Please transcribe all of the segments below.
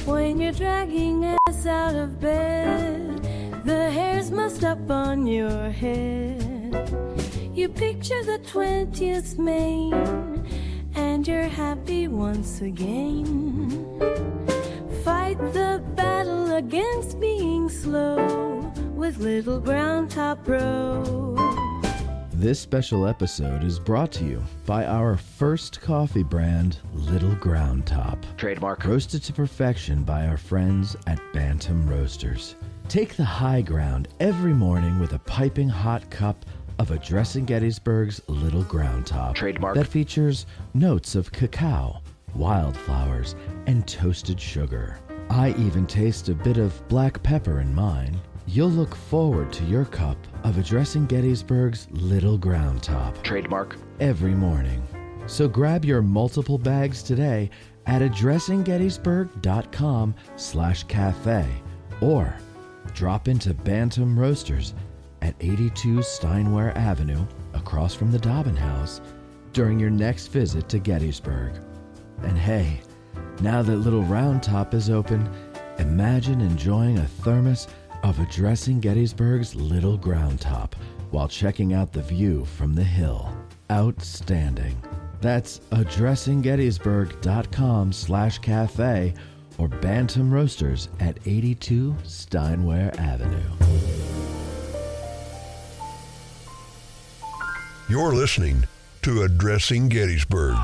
When you're dragging ass out of bed, the hairs must up on your head. You picture the 20th Maine, and you're happy once again. Fight the battle against being slow with Little Brown Top Row. This special episode is brought to you by our first coffee brand, Little Ground Top. Trademark. Roasted to perfection by our friends at Bantam Roasters. Take the high ground every morning with a piping hot cup of Addressing Gettysburg's Little Ground Top. Trademark. That features notes of cacao, wildflowers, and toasted sugar. I even taste a bit of black pepper in mine. You'll look forward to your cup of Addressing Gettysburg's Little Ground Top. Trademark. Every morning. So grab your multiple bags today at addressinggettysburg.com/cafe or drop into Bantam Roasters at 82 Steinware Avenue across from the Dobbin House during your next visit to Gettysburg. And hey, now that Little Round Top is open, imagine enjoying a thermos of Addressing Gettysburg's Little Ground Top while checking out the view from the hill. Outstanding. That's addressinggettysburg.com/cafe or Bantam Roasters at 82 Steinware Avenue. You're listening to Addressing Gettysburg.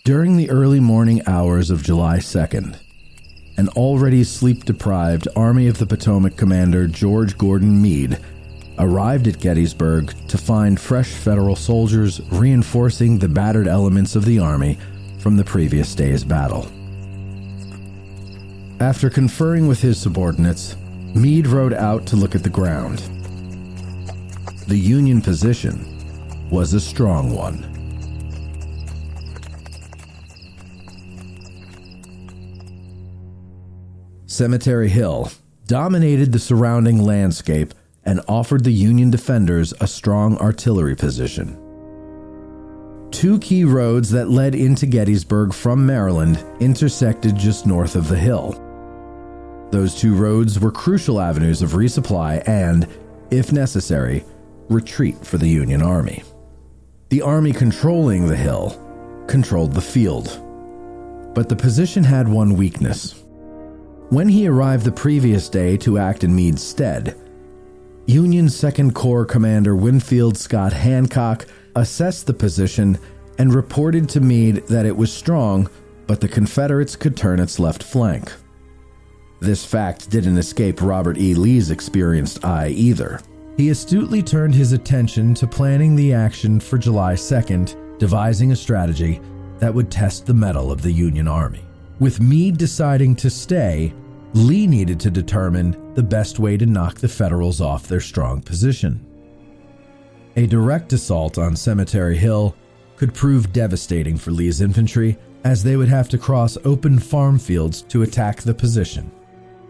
During the early morning hours of July 2nd, an already sleep-deprived Army of the Potomac commander George Gordon Meade arrived at Gettysburg to find fresh federal soldiers reinforcing the battered elements of the army from the previous day's battle. After conferring with his subordinates, Meade rode out to look at the ground. The Union position was a strong one. Cemetery Hill dominated the surrounding landscape and offered the Union defenders a strong artillery position. Two key roads that led into Gettysburg from Maryland intersected just north of the hill. Those two roads were crucial avenues of resupply and, if necessary, retreat for the Union Army. The army controlling the hill controlled the field. But the position had one weakness. When he arrived the previous day to act in Meade's stead, Union 2nd Corps Commander Winfield Scott Hancock assessed the position and reported to Meade that it was strong, but the Confederates could turn its left flank. This fact didn't escape Robert E. Lee's experienced eye either. He astutely turned his attention to planning the action for July 2nd, devising a strategy that would test the mettle of the Union Army. With Meade deciding to stay, Lee needed to determine the best way to knock the Federals off their strong position. A direct assault on Cemetery Hill could prove devastating for Lee's infantry, as they would have to cross open farm fields to attack the position.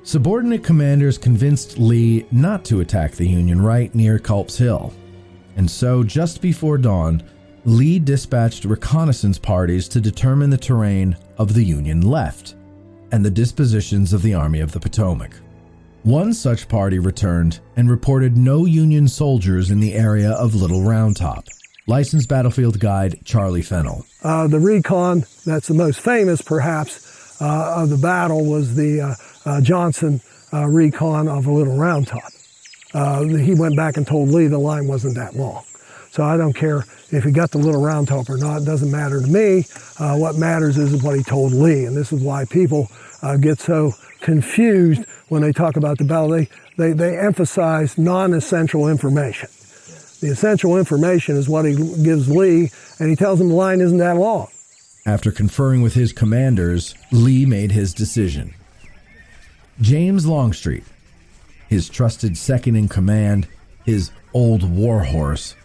Subordinate commanders convinced Lee not to attack the Union right near Culp's Hill, and so just before dawn, Lee dispatched reconnaissance parties to determine the terrain of the Union left and the dispositions of the Army of the Potomac. One such party returned and reported no Union soldiers in the area of Little Round Top. Licensed battlefield guide Charlie Fennell. The recon that's the most famous, perhaps, of the battle was the Johnson recon of Little Round Top. He went back and told Lee the line wasn't that long. So I don't care if he got the Little Round Top or not. It doesn't matter to me. What matters is what he told Lee. And this is why people get so confused when they talk about the battle. They emphasize non-essential information. The essential information is what he gives Lee, and he tells him the line isn't that long. After conferring with his commanders, Lee made his decision. James Longstreet, his trusted second-in-command, his old warhorse,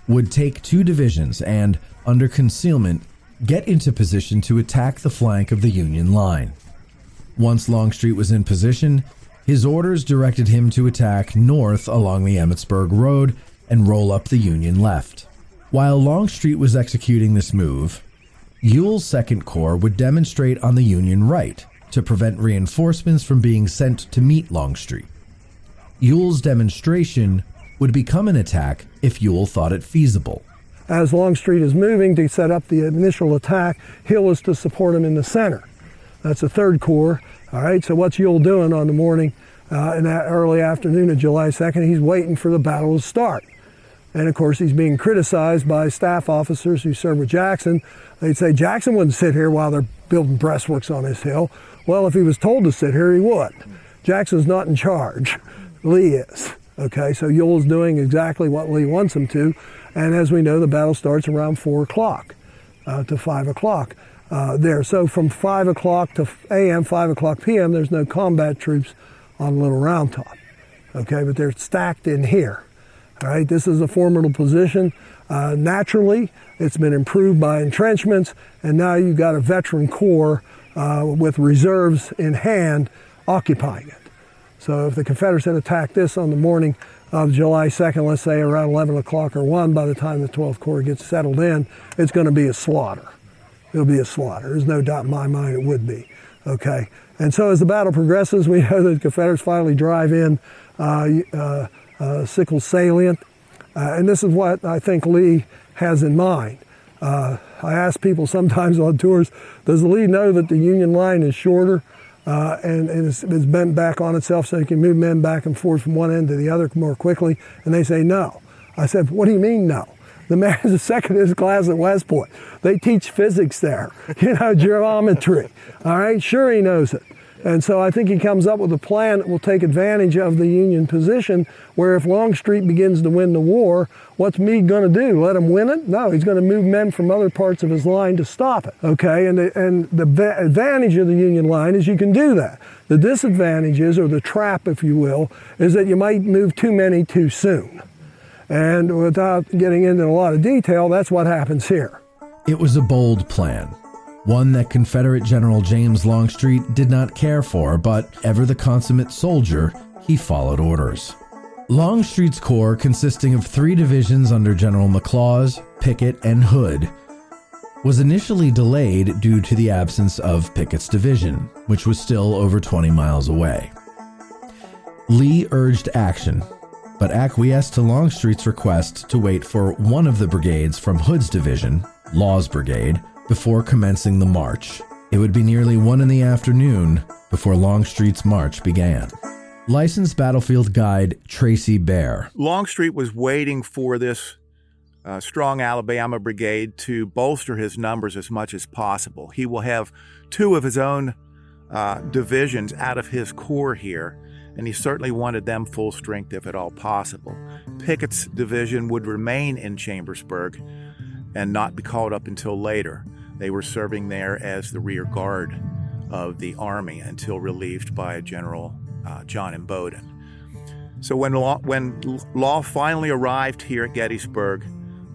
would take 2 divisions and, under concealment, get into position to attack the flank of the Union line. Once Longstreet was in position, his orders directed him to attack north along the Emmitsburg Road and roll up the Union left. While Longstreet was executing this move, Ewell's Second Corps would demonstrate on the Union right to prevent reinforcements from being sent to meet Longstreet. Ewell's demonstration would become an attack if Ewell thought it feasible. As Longstreet is moving to set up the initial attack, Hill is to support him in the center. That's the Third Corps. All right, so what's Ewell doing on the morning in that early afternoon of July 2nd? He's waiting for the battle to start. And of course, he's being criticized by staff officers who served with Jackson. They'd say, Jackson wouldn't sit here while they're building breastworks on his hill. Well, if he was told to sit here, he would. Jackson's not in charge. Lee is. Okay, so Ewell's doing exactly what Lee wants him to. And as we know, the battle starts around 4 o'clock to 5 o'clock there. So from 5 o'clock to a.m., 5 o'clock p.m., there's no combat troops on Little Round Top. Okay, but they're stacked in here. All right, this is a formidable position. Naturally, it's been improved by entrenchments, and now you've got a veteran corps with reserves in hand occupying it. So if the Confederates had attacked this on the morning of July 2nd, let's say around 11 o'clock or 1, by the time the 12th Corps gets settled in, it's going to be a slaughter. It'll be a slaughter. There's no doubt in my mind it would be. Okay, and so as the battle progresses, we know that the Confederates finally drive in Sickles salient, and this is what I think Lee has in mind. I ask people sometimes on tours, does Lee know that the Union line is shorter and it's bent back on itself so you can move men back and forth from one end to the other more quickly? And they say no. I said, what do you mean no? The man is a second in his class at West Point. They teach physics there, geometry. All right, sure he knows it. And so I think he comes up with a plan that will take advantage of the Union position, where if Longstreet begins to win the war, what's Meade going to do? Let him win it? No, he's going to move men from other parts of his line to stop it. Okay, and the advantage of the Union line is you can do that. The disadvantage is, or the trap, if you will, is that you might move too many too soon. And without getting into a lot of detail, that's what happens here. It was a bold plan. One that Confederate General James Longstreet did not care for, but ever the consummate soldier, he followed orders. Longstreet's corps, consisting of 3 divisions under General McLaws, Pickett, and Hood, was initially delayed due to the absence of Pickett's division, which was still over 20 miles away. Lee urged action, but acquiesced to Longstreet's request to wait for one of the brigades from Hood's division, Law's brigade, before commencing the march. It would be nearly 1 in the afternoon before Longstreet's march began. Licensed battlefield guide Tracy Bear. Longstreet was waiting for this strong Alabama brigade to bolster his numbers as much as possible. He will have 2 of his own divisions out of his corps here, and he certainly wanted them full strength if at all possible. Pickett's division would remain in Chambersburg and not be called up until later. They were serving there as the rear guard of the Army until relieved by General John M. Bowdoin. So when Law finally arrived here at Gettysburg,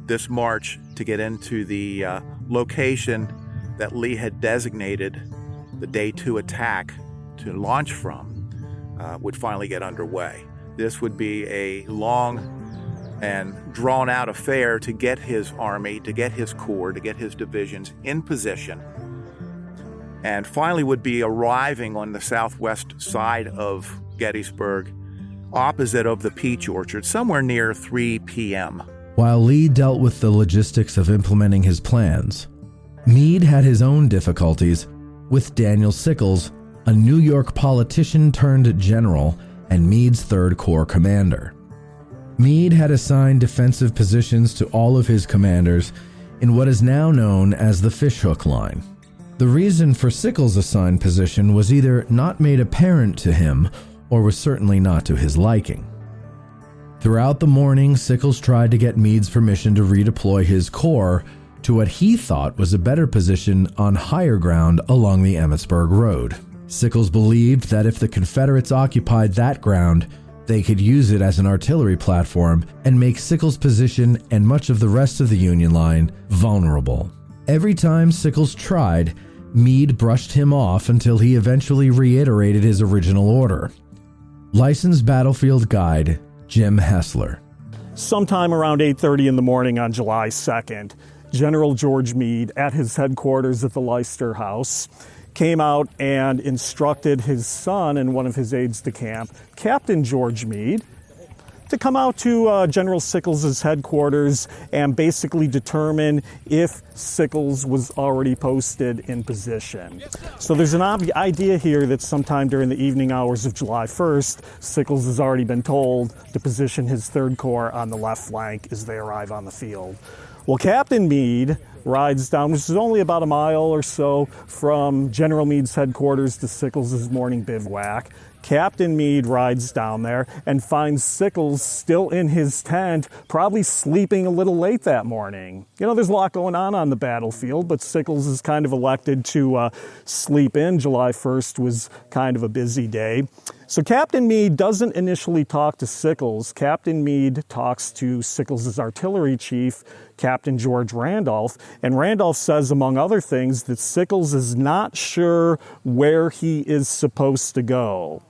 this march to get into the location that Lee had designated the Day 2 attack to launch from would finally get underway. This would be a long and drawn-out affair to get his army, to get his corps, to get his divisions in position, and finally would be arriving on the southwest side of Gettysburg, opposite of the Peach Orchard, somewhere near 3 p.m. While Lee dealt with the logistics of implementing his plans, Meade had his own difficulties with Daniel Sickles, a New York politician turned general and Meade's Third Corps commander. Meade had assigned defensive positions to all of his commanders in what is now known as the Fishhook Line. The reason for Sickles' assigned position was either not made apparent to him or was certainly not to his liking. Throughout the morning, Sickles tried to get Meade's permission to redeploy his corps to what he thought was a better position on higher ground along the Emmitsburg Road. Sickles believed that if the Confederates occupied that ground, they could use it as an artillery platform and make Sickles' position and much of the rest of the Union line vulnerable. Every time Sickles tried, Meade brushed him off until he eventually reiterated his original order. Licensed battlefield guide Jim Hessler. Sometime around 8:30 in the morning on July 2nd, General George Meade, at his headquarters at the Leicester House, came out and instructed his son and one of his aides de camp, Captain George Meade, to come out to General Sickles' headquarters and basically determine if Sickles was already posted in position. So there's an idea here that sometime during the evening hours of July 1st, Sickles has already been told to position his 3rd Corps on the left flank as they arrive on the field. Well, Captain Meade rides down, which is only about a mile or so from General Meade's headquarters to Sickles' morning bivouac. Captain Meade rides down there and finds Sickles still in his tent, probably sleeping a little late that morning. You know, there's a lot going on the battlefield, but Sickles is kind of elected to sleep in. July 1st was kind of a busy day. So Captain Meade doesn't initially talk to Sickles. Captain Meade talks to Sickles' artillery chief, Captain George Randolph, and Randolph says, among other things, that Sickles is not sure where he is supposed to go.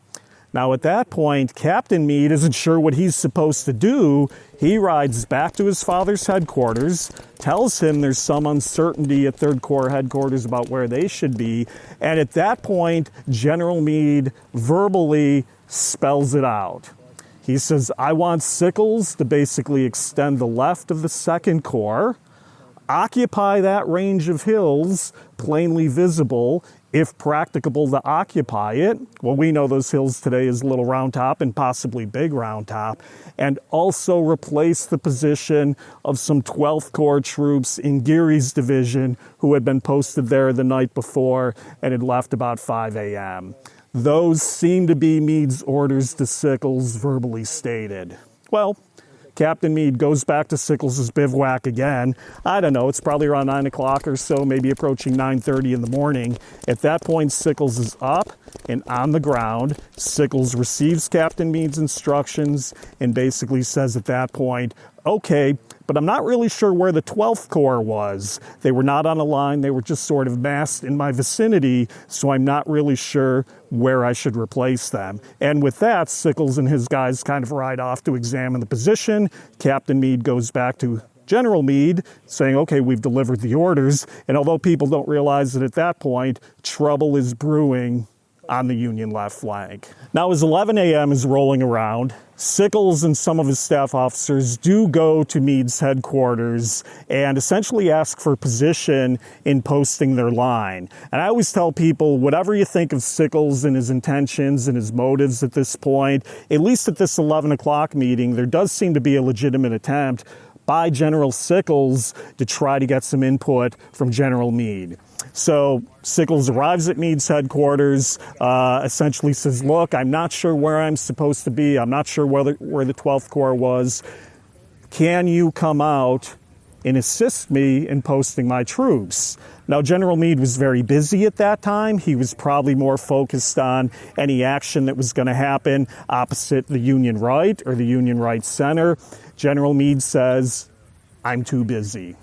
Now, at that point, Captain Meade isn't sure what he's supposed to do. He rides back to his father's headquarters, tells him there's some uncertainty at 3rd Corps headquarters about where they should be, and at that point, General Meade verbally spells it out. He says, I want Sickles to basically extend the left of the 2nd Corps, occupy that range of hills, plainly visible, if practicable to occupy it. Well, we know those hills today as Little Round Top and possibly Big Round Top, and also replace the position of some 12th Corps troops in Geary's division who had been posted there the night before and had left about 5 a.m. Those seem to be Meade's orders to Sickles, verbally stated. Well, Captain Meade goes back to Sickles' bivouac again. I don't know, it's probably around 9 o'clock or so, maybe approaching 9:30 in the morning. At that point, Sickles is up and on the ground. Sickles receives Captain Meade's instructions and basically says at that point, okay, but I'm not really sure where the 12th Corps was. They were not on a line, they were just sort of massed in my vicinity, so I'm not really sure where I should replace them. And with that, Sickles and his guys kind of ride off to examine the position. Captain Meade goes back to General Meade saying, okay, we've delivered the orders. And although people don't realize that at that point, trouble is brewing on the Union left flank. Now, as 11 a.m. is rolling around, Sickles and some of his staff officers do go to Meade's headquarters and essentially ask for position in posting their line. And I always tell people, whatever you think of Sickles and his intentions and his motives at this point, at least at this 11 o'clock meeting, there does seem to be a legitimate attempt by General Sickles to try to get some input from General Meade. So Sickles arrives at Meade's headquarters, essentially says, look, I'm not sure where I'm supposed to be. I'm not sure where the 12th Corps was. Can you come out and assist me in posting my troops? Now, General Meade was very busy at that time. He was probably more focused on any action that was going to happen opposite the Union right or the Union right center. General Meade says, I'm too busy.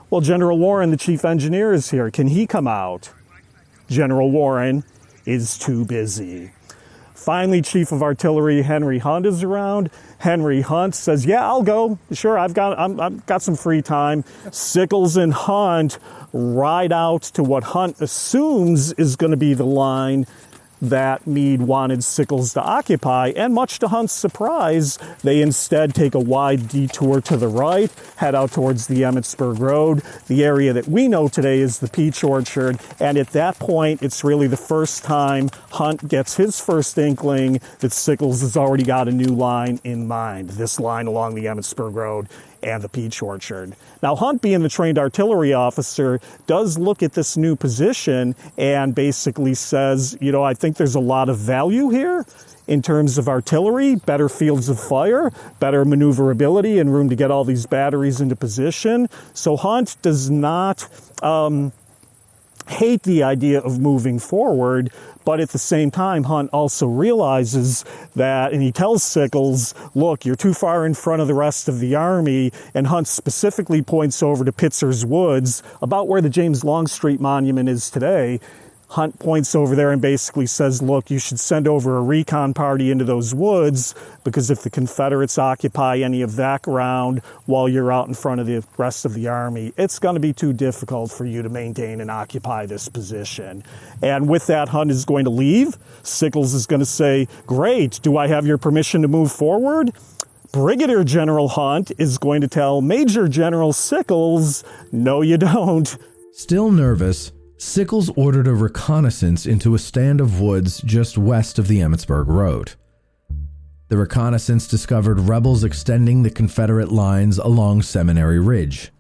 Well, General Warren, the chief engineer, is here. Can he come out? General Warren is too busy. Finally, Chief of Artillery Henry Hunt is around. Henry Hunt says, yeah, I'll go. Sure, I've got some free time. Sickles and Hunt ride out to what Hunt assumes is going to be the line that Meade wanted Sickles to occupy, and much to Hunt's surprise, they instead take a wide detour to the right, head out towards the Emmitsburg Road, the area that we know today is the Peach Orchard, and at that point, it's really the first time Hunt gets his first inkling that Sickles has already got a new line in mind, this line along the Emmitsburg Road and the Peach Orchard. Now, Hunt, being the trained artillery officer, does look at this new position and basically says, you know, I think there's a lot of value here in terms of artillery, better fields of fire, better maneuverability, and room to get all these batteries into position. So Hunt does not hate the idea of moving forward, but at the same time, Hunt also realizes that, and he tells Sickles, look, you're too far in front of the rest of the army, and Hunt specifically points over to Pitzer's Woods, about where the James Longstreet Monument is today. Hunt points over there and basically says, look, you should send over a recon party into those woods, because if the Confederates occupy any of that ground while you're out in front of the rest of the army, it's going to be too difficult for you to maintain and occupy this position. And with that, Hunt is going to leave. Sickles is going to say, great, do I have your permission to move forward? Brigadier General Hunt is going to tell Major General Sickles, no, you don't. Still nervous, Sickles ordered a reconnaissance into a stand of woods just west of the Emmitsburg Road. The reconnaissance discovered rebels extending the Confederate lines along Seminary Ridge.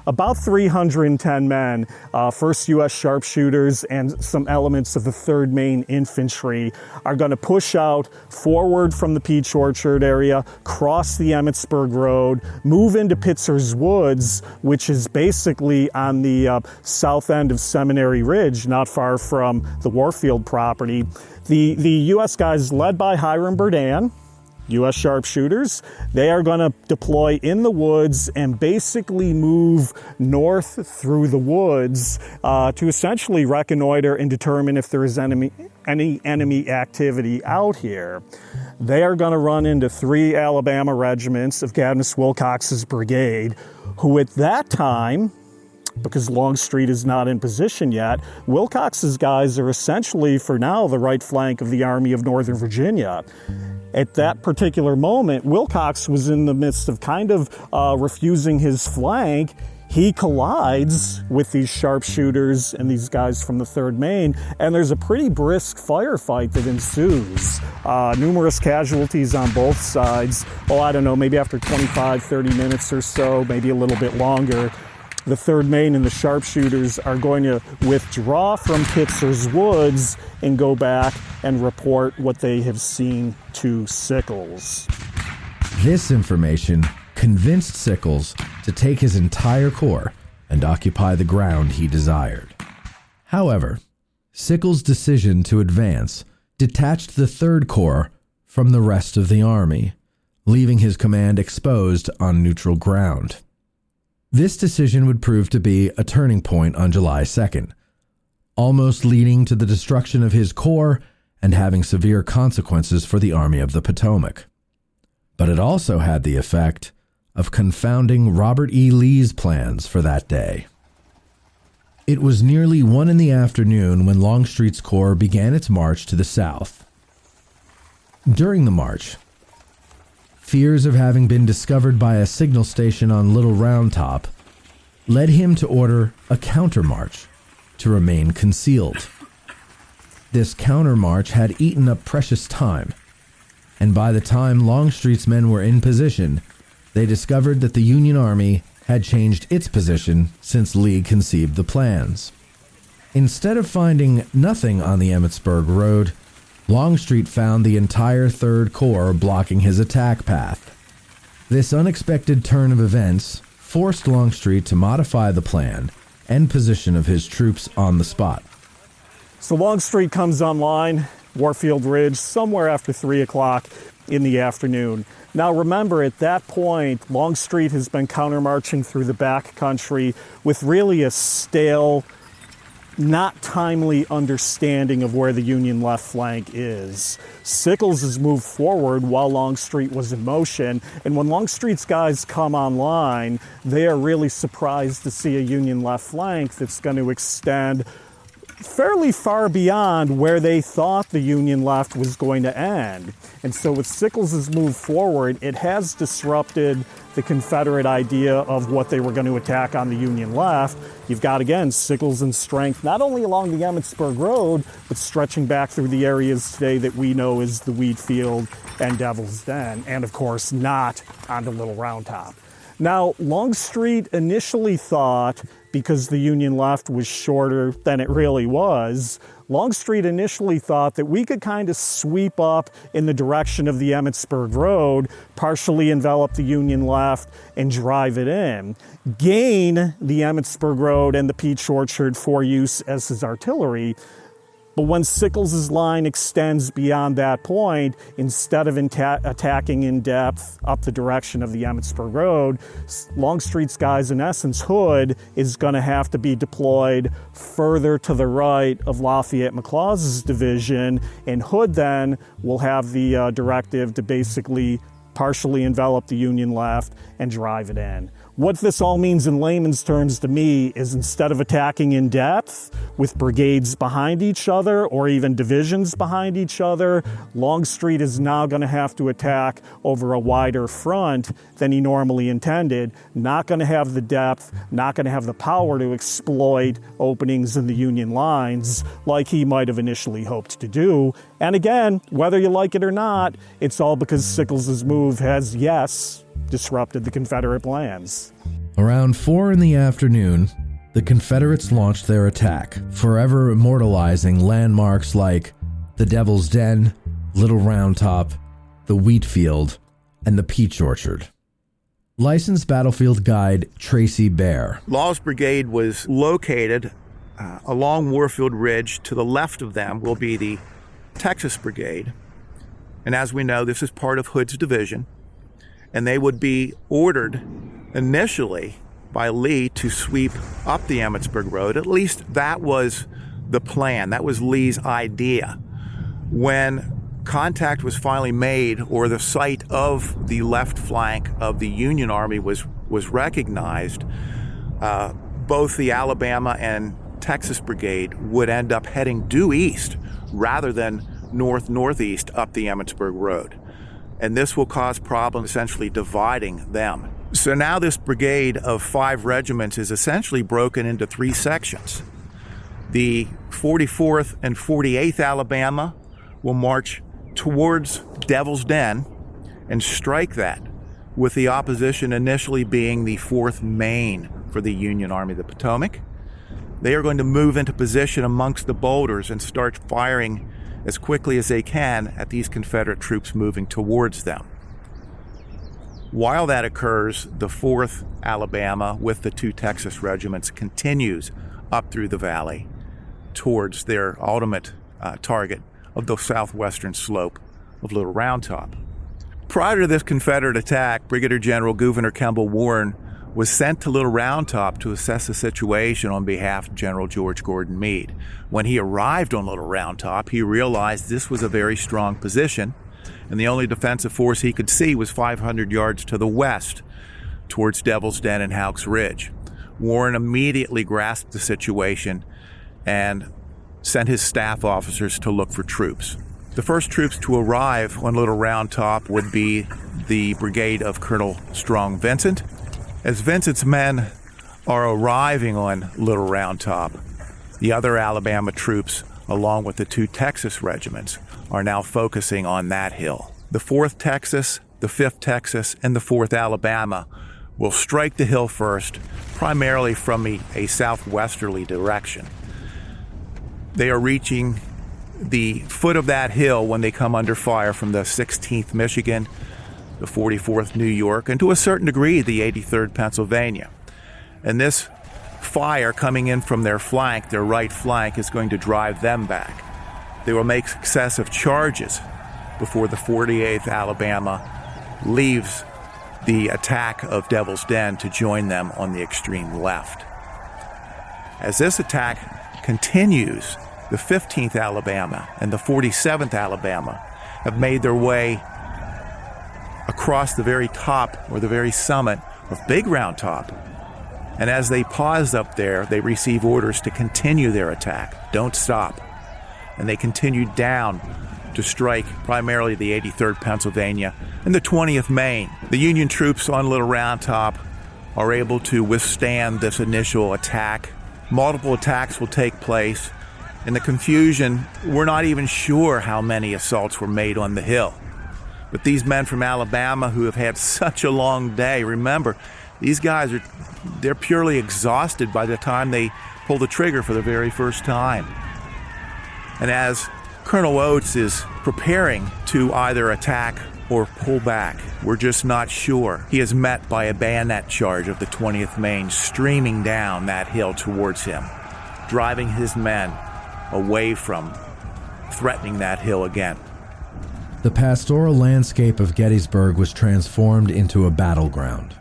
About 310 men, 1st U.S. sharpshooters and some elements of the 3rd Maine Infantry are going to push out forward from the Peach Orchard area, cross the Emmitsburg Road, move into Pitzer's Woods, which is basically on the south end of Seminary Ridge, not far from the Warfield property. The U.S. guys led by Hiram Berdan, U.S. sharpshooters, they are going to deploy in the woods and basically move north through the woods to essentially reconnoiter and determine if there is any enemy activity out here. They are going to run into 3 Alabama regiments of Cadmus Wilcox's brigade, who at that time, because Longstreet is not in position yet, Wilcox's guys are essentially, for now, the right flank of the Army of Northern Virginia. At that particular moment, Wilcox was in the midst of kind of refusing his flank. He collides with these sharpshooters and these guys from the 3rd Maine, and there's a pretty brisk firefight that ensues. Numerous casualties on both sides. Oh, I don't know, maybe after 25, 30 minutes or so, maybe a little bit longer, the 3rd Maine and the sharpshooters are going to withdraw from Pitzer's Woods and go back and report what they have seen to Sickles. This information convinced Sickles to take his entire corps and occupy the ground he desired. However, Sickles' decision to advance detached the 3rd Corps from the rest of the army, leaving his command exposed on neutral ground. This decision would prove to be a turning point on July 2nd, almost leading to the destruction of his corps and having severe consequences for the Army of the Potomac. But it also had the effect of confounding Robert E. Lee's plans for that day. It was nearly 1 in the afternoon when Longstreet's corps began its march to the south. During the march, fears of having been discovered by a signal station on Little Round Top led him to order a countermarch to remain concealed. This countermarch had eaten up precious time, and by the time Longstreet's men were in position, they discovered that the Union Army had changed its position since Lee conceived the plans. Instead of finding nothing on the Emmitsburg Road, Longstreet found the entire 3rd Corps blocking his attack path. This unexpected turn of events forced Longstreet to modify the plan and position of his troops on the spot. So Longstreet comes online, Warfield Ridge, somewhere after 3 o'clock in the afternoon. Now remember, at that point, Longstreet has been countermarching through the back country with really a stale, not timely understanding of where the Union left flank is. Sickles has moved forward while Longstreet was in motion, and when Longstreet's guys come online, they are really surprised to see a Union left flank that's going to extend fairly far beyond where they thought the Union left was going to end. And so with Sickles' move forward, it has disrupted the Confederate idea of what they were going to attack on the Union left. You've got, again, Sickles in strength, not only along the Emmitsburg Road, but stretching back through the areas today that we know as the Wheatfield and Devil's Den, and of course not onto Little Round Top. Now, Longstreet initially thought, because the Union left was shorter than it really was, Longstreet initially thought that we could kind of sweep up in the direction of the Emmitsburg Road, partially envelop the Union left, and drive it in, gain the Emmitsburg Road and the Peach Orchard for use as his artillery. But when Sickles' line extends beyond that point, instead of attacking in depth up the direction of the Emmitsburg Road, Longstreet's guys, in essence, Hood, is going to have to be deployed further to the right of Lafayette McLaws' division, and Hood then will have the directive to basically partially envelop the Union left and drive it in. What this all means in layman's terms to me is, instead of attacking in depth with brigades behind each other or even divisions behind each other, Longstreet is now going to have to attack over a wider front than he normally intended, not going to have the depth, not going to have the power to exploit openings in the Union lines like he might have initially hoped to do. And again, whether you like it or not, it's all because Sickles' move has, yes, disrupted the Confederate plans. Around 4 in the afternoon, the Confederates launched their attack, forever immortalizing landmarks like the Devil's Den, Little Round Top, the Wheat Field, and the Peach Orchard. Licensed battlefield guide Tracy Bear. Law's brigade was located along Warfield Ridge. To the left of them will be the Texas Brigade. And as we know, this is part of Hood's division. And they would be ordered initially by Lee to sweep up the Emmitsburg Road. At least that was the plan. That was Lee's idea. When contact was finally made, or the site of the left flank of the Union Army was recognized, both the Alabama and Texas Brigade would end up heading due east rather than north-northeast up the Emmitsburg Road. And this will cause problems, essentially dividing them. So now this brigade of 5 regiments is essentially broken into 3 sections. The 44th and 48th Alabama will march towards Devil's Den and strike that, with the opposition initially being the 4th Maine for the Union Army of the Potomac. They are going to move into position amongst the boulders and start firing as quickly as they can at these Confederate troops moving towards them. While that occurs, the 4th Alabama with the 2 Texas regiments continues up through the valley towards their ultimate target of the southwestern slope of Little Round Top. Prior to this Confederate attack, Brigadier General Gouverneur Kemble Warren was sent to Little Round Top to assess the situation on behalf of General George Gordon Meade. When he arrived on Little Round Top, he realized this was a very strong position, and the only defensive force he could see was 500 yards to the west, towards Devil's Den and Houck's Ridge. Warren immediately grasped the situation and sent his staff officers to look for troops. The first troops to arrive on Little Round Top would be the brigade of Colonel Strong Vincent. As Vincent's men are arriving on Little Round Top, the other Alabama troops, along with the 2 Texas regiments, are now focusing on that hill. The 4th Texas, the 5th Texas, and the 4th Alabama will strike the hill first, primarily from a southwesterly direction. They are reaching the foot of that hill when they come under fire from the 16th Michigan, the 44th New York, and to a certain degree the 83rd Pennsylvania. And this fire coming in from their flank, their right flank, is going to drive them back. They will make successive charges before the 48th Alabama leaves the attack of Devil's Den to join them on the extreme left. As this attack continues, the 15th Alabama and the 47th Alabama have made their way across the very top, or the very summit, of Big Round Top. And as they pause up there, they receive orders to continue their attack. Don't stop. And they continue down to strike primarily the 83rd Pennsylvania and the 20th Maine. The Union troops on Little Round Top are able to withstand this initial attack. Multiple attacks will take place. In the confusion, we're not even sure how many assaults were made on the hill. But these men from Alabama who have had such a long day, remember, these guys they're purely exhausted by the time they pull the trigger for the very first time. And as Colonel Oates is preparing to either attack or pull back, we're just not sure, he is met by a bayonet charge of the 20th Maine streaming down that hill towards him, driving his men away from threatening that hill again. The pastoral landscape of Gettysburg was transformed into a battleground,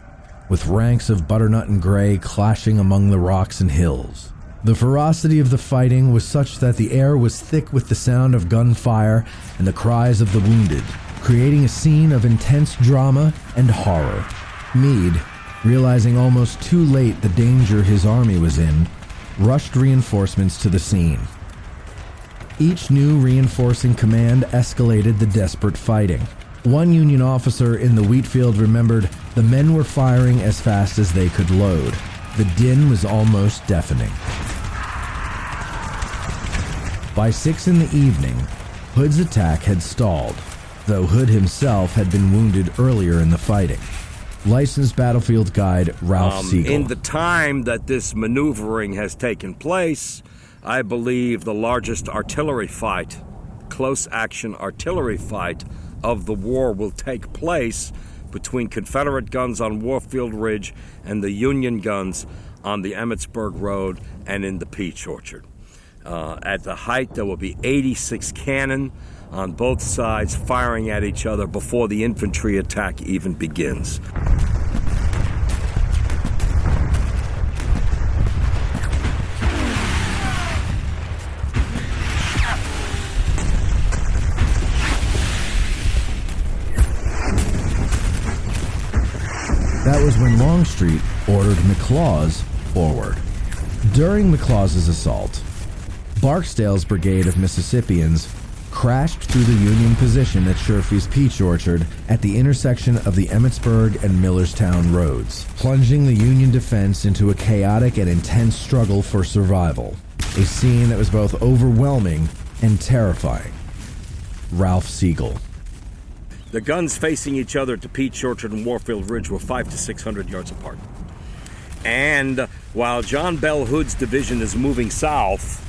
with ranks of butternut and gray clashing among the rocks and hills. The ferocity of the fighting was such that the air was thick with the sound of gunfire and the cries of the wounded, creating a scene of intense drama and horror. Meade, realizing almost too late the danger his army was in, rushed reinforcements to the scene. Each new reinforcing command escalated the desperate fighting. One Union officer in the wheat field remembered the men were firing as fast as they could load. The din was almost deafening. By 6 in the evening, Hood's attack had stalled, though Hood himself had been wounded earlier in the fighting. Licensed battlefield guide Ralph Sickles. In the time that this maneuvering has taken place, I believe the largest artillery fight, close-action artillery fight of the war will take place between Confederate guns on Warfield Ridge and the Union guns on the Emmitsburg Road and in the Peach Orchard. At the height, there will be 86 cannon on both sides firing at each other before the infantry attack even begins. That was when Longstreet ordered McLaws forward. During McLaws's assault, Barksdale's brigade of Mississippians crashed through the Union position at Sherfy's Peach Orchard at the intersection of the Emmitsburg and Millerstown roads, plunging the Union defense into a chaotic and intense struggle for survival, a scene that was both overwhelming and terrifying. Ralph Sickles. The guns facing each other at the Peach Orchard and Warfield Ridge were 500 to 600 yards apart. And while John Bell Hood's division is moving south,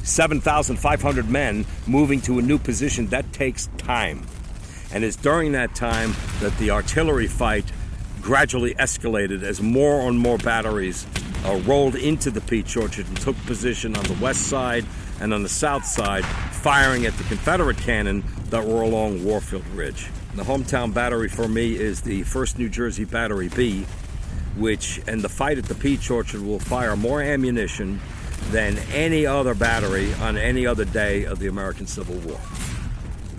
7,500 men moving to a new position, that takes time. And it's during that time that the artillery fight gradually escalated as more and more batteries rolled into the Peach Orchard and took position on the west side and on the south side, firing at the Confederate cannon that were along Warfield Ridge. The hometown battery for me is the 1st New Jersey Battery B, which, in the fight at the Peach Orchard, will fire more ammunition than any other battery on any other day of the American Civil War.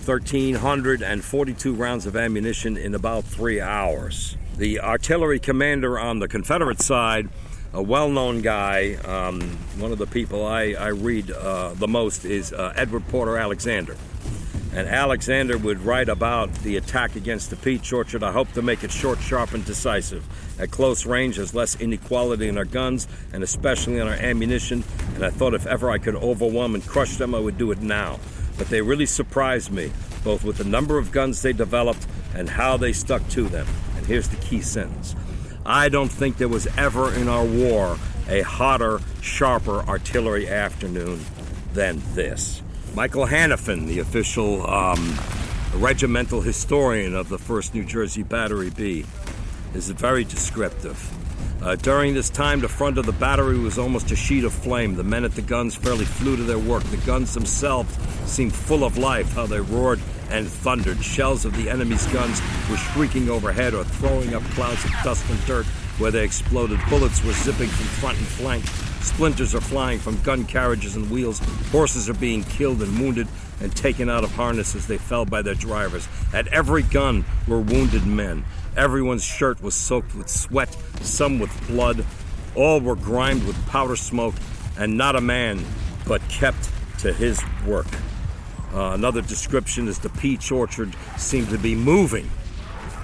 1,342 rounds of ammunition in about 3 hours. The artillery commander on the Confederate side, a well-known guy, one of the people I read the most is Edward Porter Alexander. And Alexander would write about the attack against the Peach Orchard. I hope to make it short, sharp, and decisive. At close range, there's less inequality in our guns, and especially in our ammunition. And I thought if ever I could overwhelm and crush them, I would do it now. But they really surprised me, both with the number of guns they developed and how they stuck to them. And here's the key sentence. I don't think there was ever in our war a hotter, sharper artillery afternoon than this. Michael Hannafin, the official regimental historian of the 1st New Jersey Battery B, is very descriptive. During this time, the front of the battery was almost a sheet of flame. The men at the guns fairly flew to their work. The guns themselves seemed full of life, how they roared and thundered. Shells of the enemy's guns were shrieking overhead or throwing up clouds of dust and dirt where they exploded. Bullets were zipping from front and flank. Splinters are flying from gun carriages and wheels. Horses are being killed and wounded and taken out of harness as they fell by their drivers. At every gun were wounded men. Everyone's shirt was soaked with sweat, some with blood. All were grimed with powder smoke, and not a man but kept to his work. Another description is the Peach Orchard seemed to be moving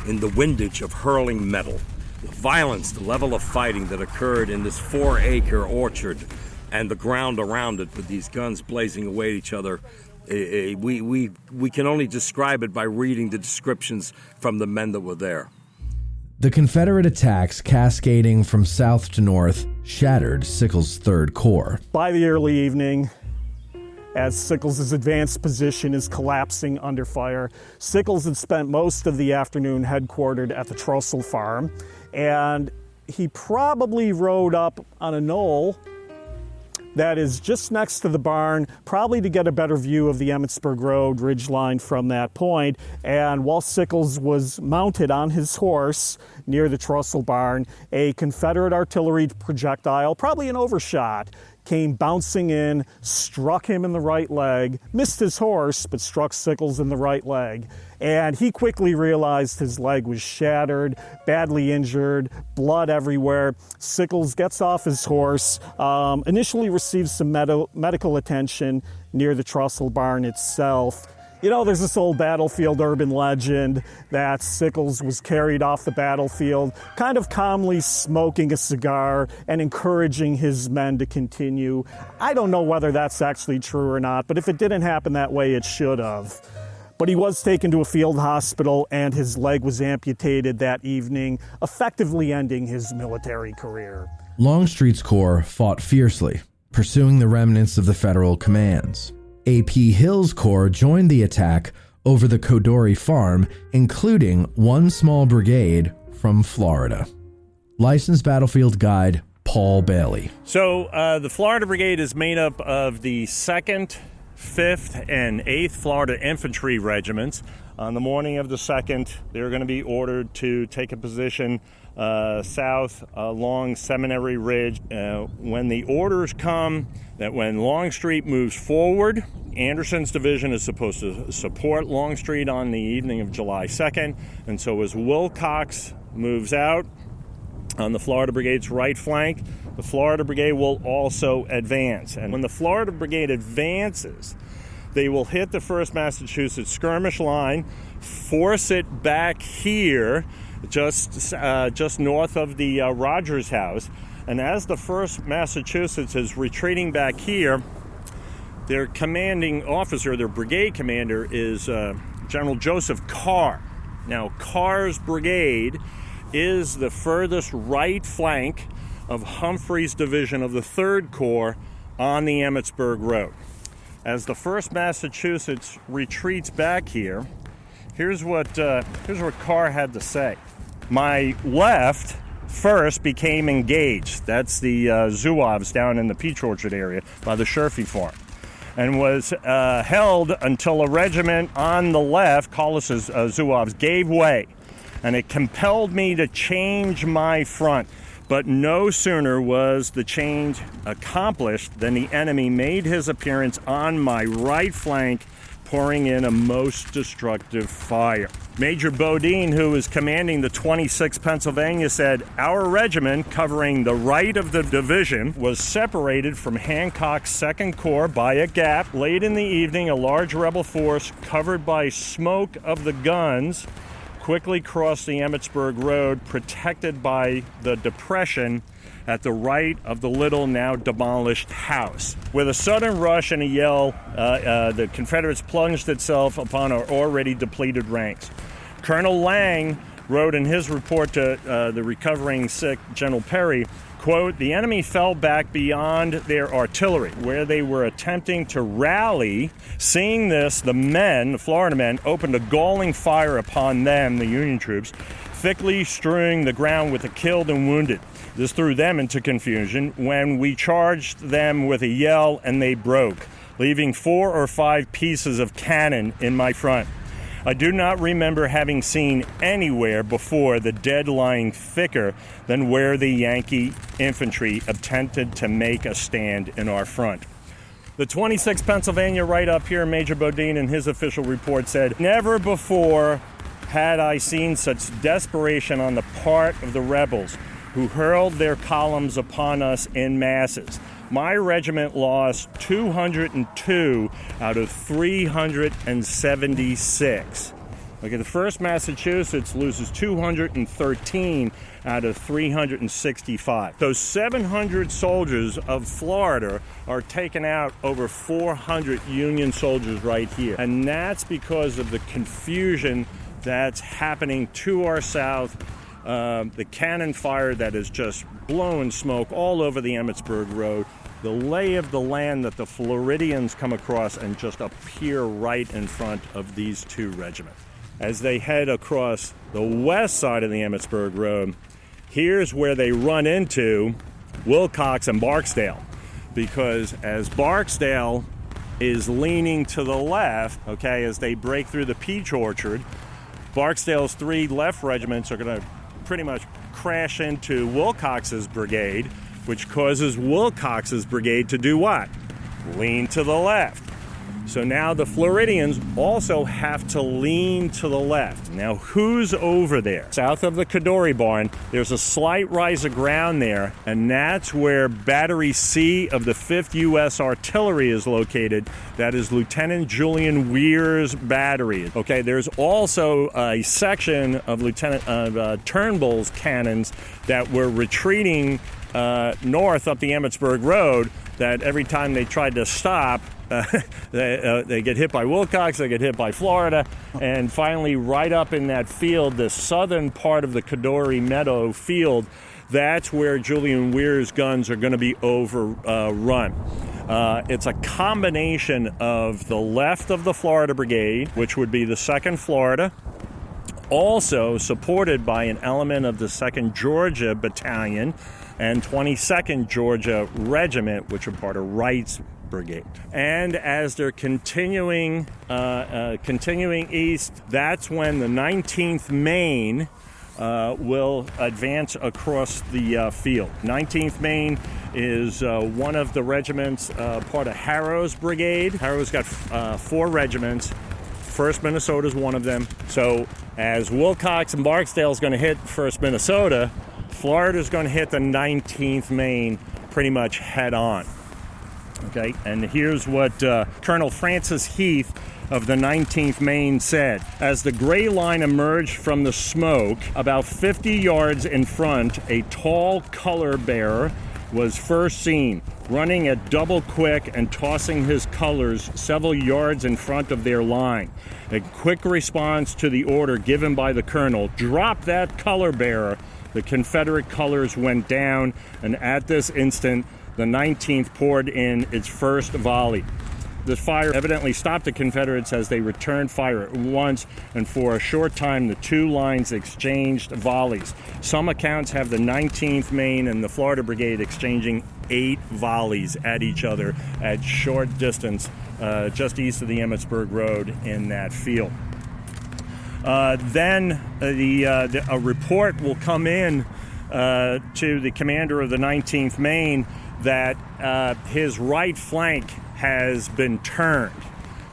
in the windage of hurling metal. The violence, the level of fighting that occurred in this 4-acre orchard and the ground around it with these guns blazing away at each other, we can only describe it by reading the descriptions from the men that were there. The Confederate attacks cascading from south to north shattered Sickles' 3rd Corps. By the early evening, as Sickles' advanced position is collapsing under fire. Sickles had spent most of the afternoon headquartered at the Trussell farm, and he probably rode up on a knoll that is just next to the barn, probably to get a better view of the Emmitsburg Road ridgeline from that point. And while Sickles was mounted on his horse near the Trussell barn, a Confederate artillery projectile, probably an overshot, came bouncing in, struck him in the right leg, missed his horse, but struck Sickles in the right leg. And he quickly realized his leg was shattered, badly injured, blood everywhere. Sickles gets off his horse, initially receives some medical attention near the Trussell barn itself. You know, there's this old battlefield urban legend that Sickles was carried off the battlefield, kind of calmly smoking a cigar and encouraging his men to continue. I don't know whether that's actually true or not, but if it didn't happen that way, it should have. But he was taken to a field hospital and his leg was amputated that evening, effectively ending his military career. Longstreet's corps fought fiercely, pursuing the remnants of the Federal commands. A.P. Hill's corps joined the attack over the Codori farm, including one small brigade from Florida. Licensed battlefield guide Paul Bailey. So the Florida Brigade is made up of the 2nd, 5th, and 8th Florida Infantry Regiments. On the morning of the 2nd, they're going to be ordered to take a position south along Seminary Ridge. When the orders come that when Longstreet moves forward, Anderson's division is supposed to support Longstreet on the evening of July 2nd. And so as Wilcox moves out on the Florida Brigade's right flank, the Florida Brigade will also advance. And when the Florida Brigade advances, they will hit the 1st Massachusetts skirmish line, force it back here, just north of the Rogers House. And as the 1st Massachusetts is retreating back here, their commanding officer, their brigade commander, is General Joseph Carr. Now, Carr's brigade is the furthest right flank of Humphrey's division of the 3rd Corps on the Emmitsburg Road. As the 1st Massachusetts retreats back here, here's what Carr had to say. My left first became engaged. That's the Zouaves down in the Peach Orchard area by the Sherfy farm, and was held until a regiment on the left, Collis's Zouaves, gave way, and it compelled me to change my front. But no sooner was the change accomplished than the enemy made his appearance on my right flank, pouring in a most destructive fire. Major Bodine, who was commanding the 26th Pennsylvania, said, "Our regiment, covering the right of the division, was separated from Hancock's 2nd Corps by a gap. Late in the evening, a large rebel force, covered by smoke of the guns, quickly crossed the Emmitsburg Road, protected by the depression at the right of the little, now demolished house. With a sudden rush and a yell, the Confederates plunged itself upon our already depleted ranks." Colonel Lang wrote in his report to the recovering sick General Perry, quote, "The enemy fell back beyond their artillery, where they were attempting to rally. Seeing this, the Florida men, opened a galling fire upon them, the Union troops, thickly strewing the ground with the killed and wounded. This threw them into confusion when we charged them with a yell, and they broke, leaving 4 or 5 pieces of cannon in my front. I do not remember having seen anywhere before the dead lying thicker than where the Yankee infantry attempted to make a stand in our front." The 26th Pennsylvania, right up here, Major Bodine in his official report said, "Never before had I seen such desperation on the part of the rebels, who hurled their columns upon us in masses. My regiment lost 202 out of 376. Okay, the 1st Massachusetts loses 213 out of 365. Those 700 soldiers of Florida are taken out over 400 Union soldiers right here. And that's because of the confusion that's happening to our south. The cannon fire that has just blown smoke all over the Emmitsburg Road, the lay of the land that the Floridians come across and just appear right in front of these two regiments. As they head across the west side of the Emmitsburg Road, here's where they run into Wilcox and Barksdale, because as Barksdale is leaning to the left, okay, as they break through the peach orchard, Barksdale's 3 left regiments are going to pretty much crash into Wilcox's brigade, which causes Wilcox's brigade to do what? Lean to the left. So now the Floridians also have to lean to the left. Now, who's over there? South of the Cadore barn, there's a slight rise of ground there, and that's where Battery C of the 5th U.S. Artillery is located. That is Lieutenant Julian Weir's battery. Okay, there's also a section of Lieutenant Turnbull's cannons that were retreating north up the Emmitsburg Road, that every time they tried to stop, they get hit by Wilcox, they get hit by Florida, and finally right up in that field, the southern part of the Cadore Meadow field, that's where Julian Weir's guns are going to be overrun. It's a combination of the left of the Florida Brigade, which would be the 2nd Florida, also supported by an element of the 2nd Georgia Battalion and 22nd Georgia Regiment, which are part of Wright's Brigade. And as they're continuing east, that's when the 19th Maine will advance across the field. 19th Maine is one of the regiments, part of Harrow's Brigade. Harrow's got 4 regiments. 1st Minnesota is one of them. So as Wilcox and Barksdale is going to hit 1st Minnesota, Florida's going to hit the 19th Maine pretty much head on. Okay, and here's what Colonel Francis Heath of the 19th Maine said. As the gray line emerged from the smoke, about 50 yards in front, a tall color bearer was first seen, running at double quick and tossing his colors several yards in front of their line. A quick response to the order given by the colonel, "Drop that color bearer." The Confederate colors went down, and at this instant, the 19th poured in its first volley. The fire evidently stopped the Confederates as they returned fire at once, and for a short time, the 2 lines exchanged volleys. Some accounts have the 19th Maine and the Florida Brigade exchanging 8 volleys at each other at short distance, just east of the Emmitsburg Road in that field. Then a report will come in to the commander of the 19th Maine that his right flank has been turned.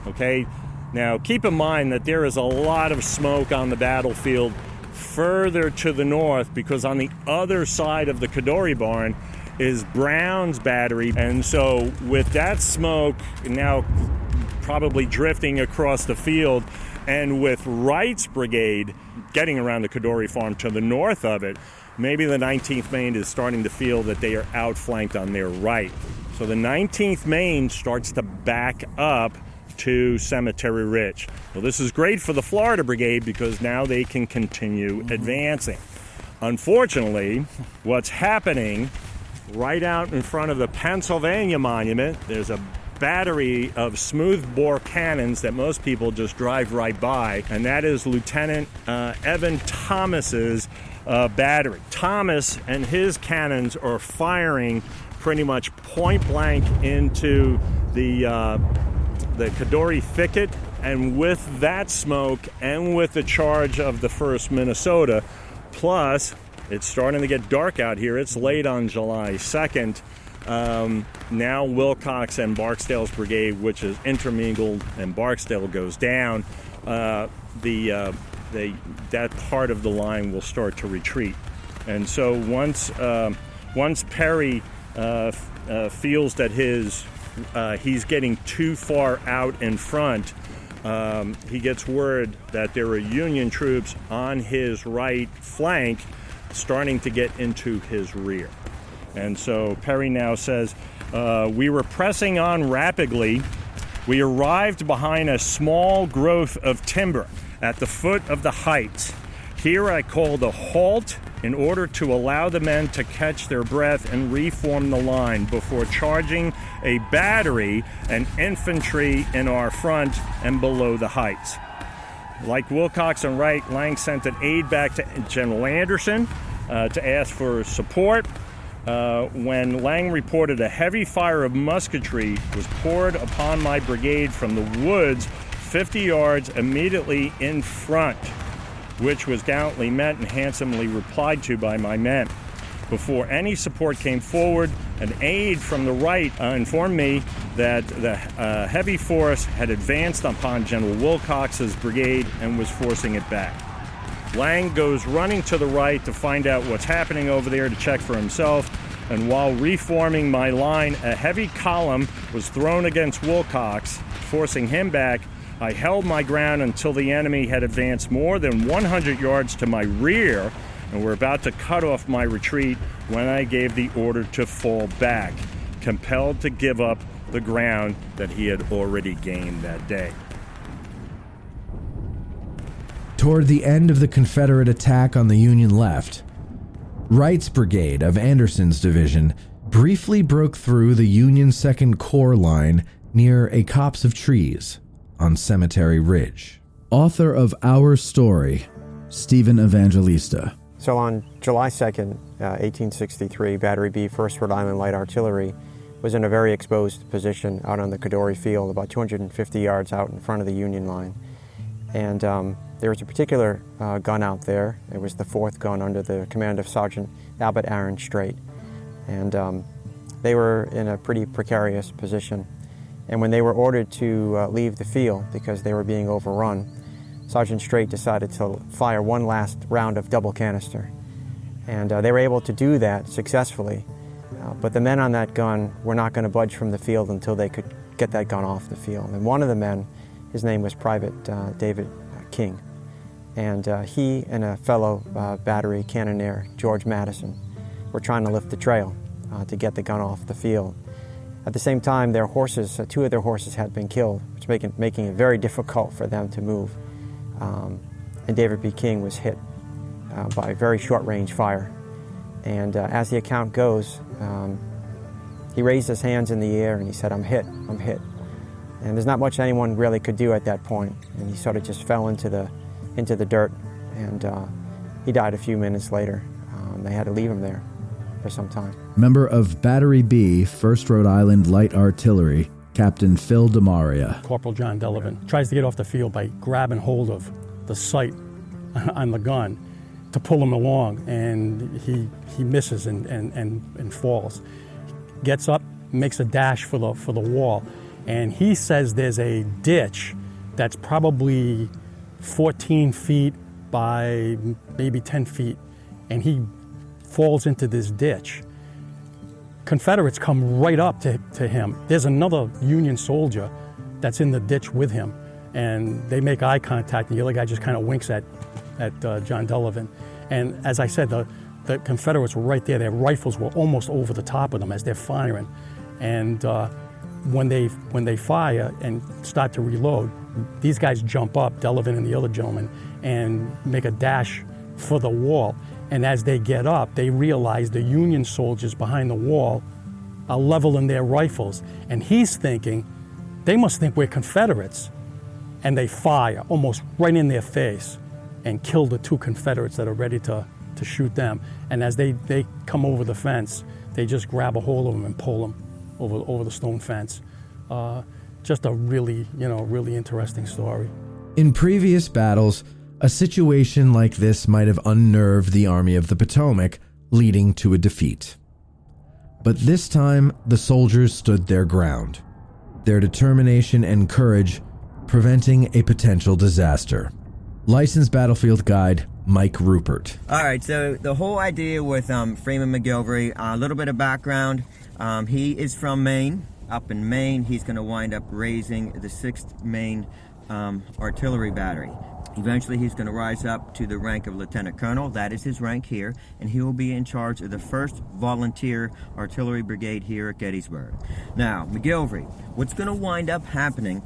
Okay, now keep in mind that there is a lot of smoke on the battlefield further to the north, because on the other side of the Cadore barn is Brown's battery, and so with that smoke now probably drifting across the field, and with Wright's brigade getting around the Cadore farm to the north of it, maybe the 19th Maine is starting to feel that they are outflanked on their right. So the 19th Maine starts to back up to Cemetery Ridge. Well, this is great for the Florida Brigade because now they can continue advancing. Unfortunately, what's happening right out in front of the Pennsylvania Monument, there's a battery of smoothbore cannons that most people just drive right by, and that is Lieutenant Evan Thomas's battery. Thomas and his cannons are firing pretty much point blank into the Cadore thicket, and with that smoke and with the charge of the 1st Minnesota, plus it's starting to get dark out here. It's late on July 2nd. Now Wilcox and Barksdale's brigade, which is intermingled, and Barksdale goes down, that part of the line will start to retreat. And so once Perry feels that he's getting too far out in front, he gets word that there are Union troops on his right flank starting to get into his rear. And so Perry now says, we were pressing on rapidly. We arrived behind a small growth of timber at the foot of the heights. Here I called a halt in order to allow the men to catch their breath and reform the line before charging a battery and infantry in our front and below the heights. Like Wilcox and Wright, Lang sent an aide back to General Anderson to ask for support. When Lang reported a heavy fire of musketry was poured upon my brigade from the woods 50 yards immediately in front, which was gallantly met and handsomely replied to by my men. Before any support came forward, an aide from the right informed me that the heavy force had advanced upon General Wilcox's brigade and was forcing it back. Lang goes running to the right to find out what's happening over there to check for himself, and while reforming my line, a heavy column was thrown against Wilcox, forcing him back. I held my ground until the enemy had advanced more than 100 yards to my rear and were about to cut off my retreat when I gave the order to fall back, compelled to give up the ground that he had already gained that day. Toward the end of the Confederate attack on the Union left, Wright's brigade of Anderson's division briefly broke through the Union 2nd Corps line near a copse of trees on Cemetery Ridge. Author of Our Story, Stephen Evangelista. So on July 2nd, 1863, Battery B, 1st Rhode Island Light Artillery, was in a very exposed position out on the Cadore Field, about 250 yards out in front of the Union line. And there was a particular gun out there. It was the 4th gun under the command of Sergeant Albert Aaron Strait. And they were in a pretty precarious position. And when they were ordered to leave the field because they were being overrun, Sergeant Strait decided to fire one last round of double canister. And they were able to do that successfully. But the men on that gun were not going to budge from the field until they could get that gun off the field. And one of the men, his name was Private David King. And he and a fellow battery cannoneer, George Madison, were trying to lift the trail to get the gun off the field. At the same time, their horses, 2 of their horses had been killed, which making it very difficult for them to move. And David B. King was hit by very short-range fire. And as the account goes, he raised his hands in the air and he said, "I'm hit, I'm hit." And there's not much anyone really could do at that point. And he sort of just fell into the dirt, and he died a few minutes later. They had to leave him there for some time. Member of Battery B, 1st Rhode Island Light Artillery, Captain Phil DeMaria. Corporal John Delavan tries to get off the field by grabbing hold of the sight on the gun to pull him along, and he misses and falls. Gets up, makes a dash for the wall, and he says there's a ditch that's probably 14 feet by maybe 10 feet, and he falls into this ditch. Confederates come right up to him. There's another Union soldier that's in the ditch with him, and they make eye contact, and the other guy just kind of winks at John Delavan. And as I said, the Confederates were right there. Their rifles were almost over the top of them as they're firing. And when they fire and start to reload, these guys jump up, Delavan and the other gentleman, and make a dash for the wall. And as they get up, they realize the Union soldiers behind the wall are leveling their rifles. And he's thinking, they must think we're Confederates. And they fire almost right in their face and kill the 2 Confederates that are ready to shoot them. And as they come over the fence, they just grab a hold of them and pull them over the stone fence. Just a really interesting story. In previous battles, a situation like this might have unnerved the Army of the Potomac, leading to a defeat. But this time, the soldiers stood their ground, their determination and courage preventing a potential disaster. Licensed battlefield guide Mike Rupert. All right, so the whole idea with Freeman McGilvery, a little bit of background. He is from Maine. Up in Maine, he's going to wind up raising the 6th Maine Artillery Battery. Eventually, he's going to rise up to the rank of Lieutenant Colonel. That is his rank here, and he will be in charge of the 1st Volunteer Artillery Brigade here at Gettysburg. Now, McGilvery, what's going to wind up happening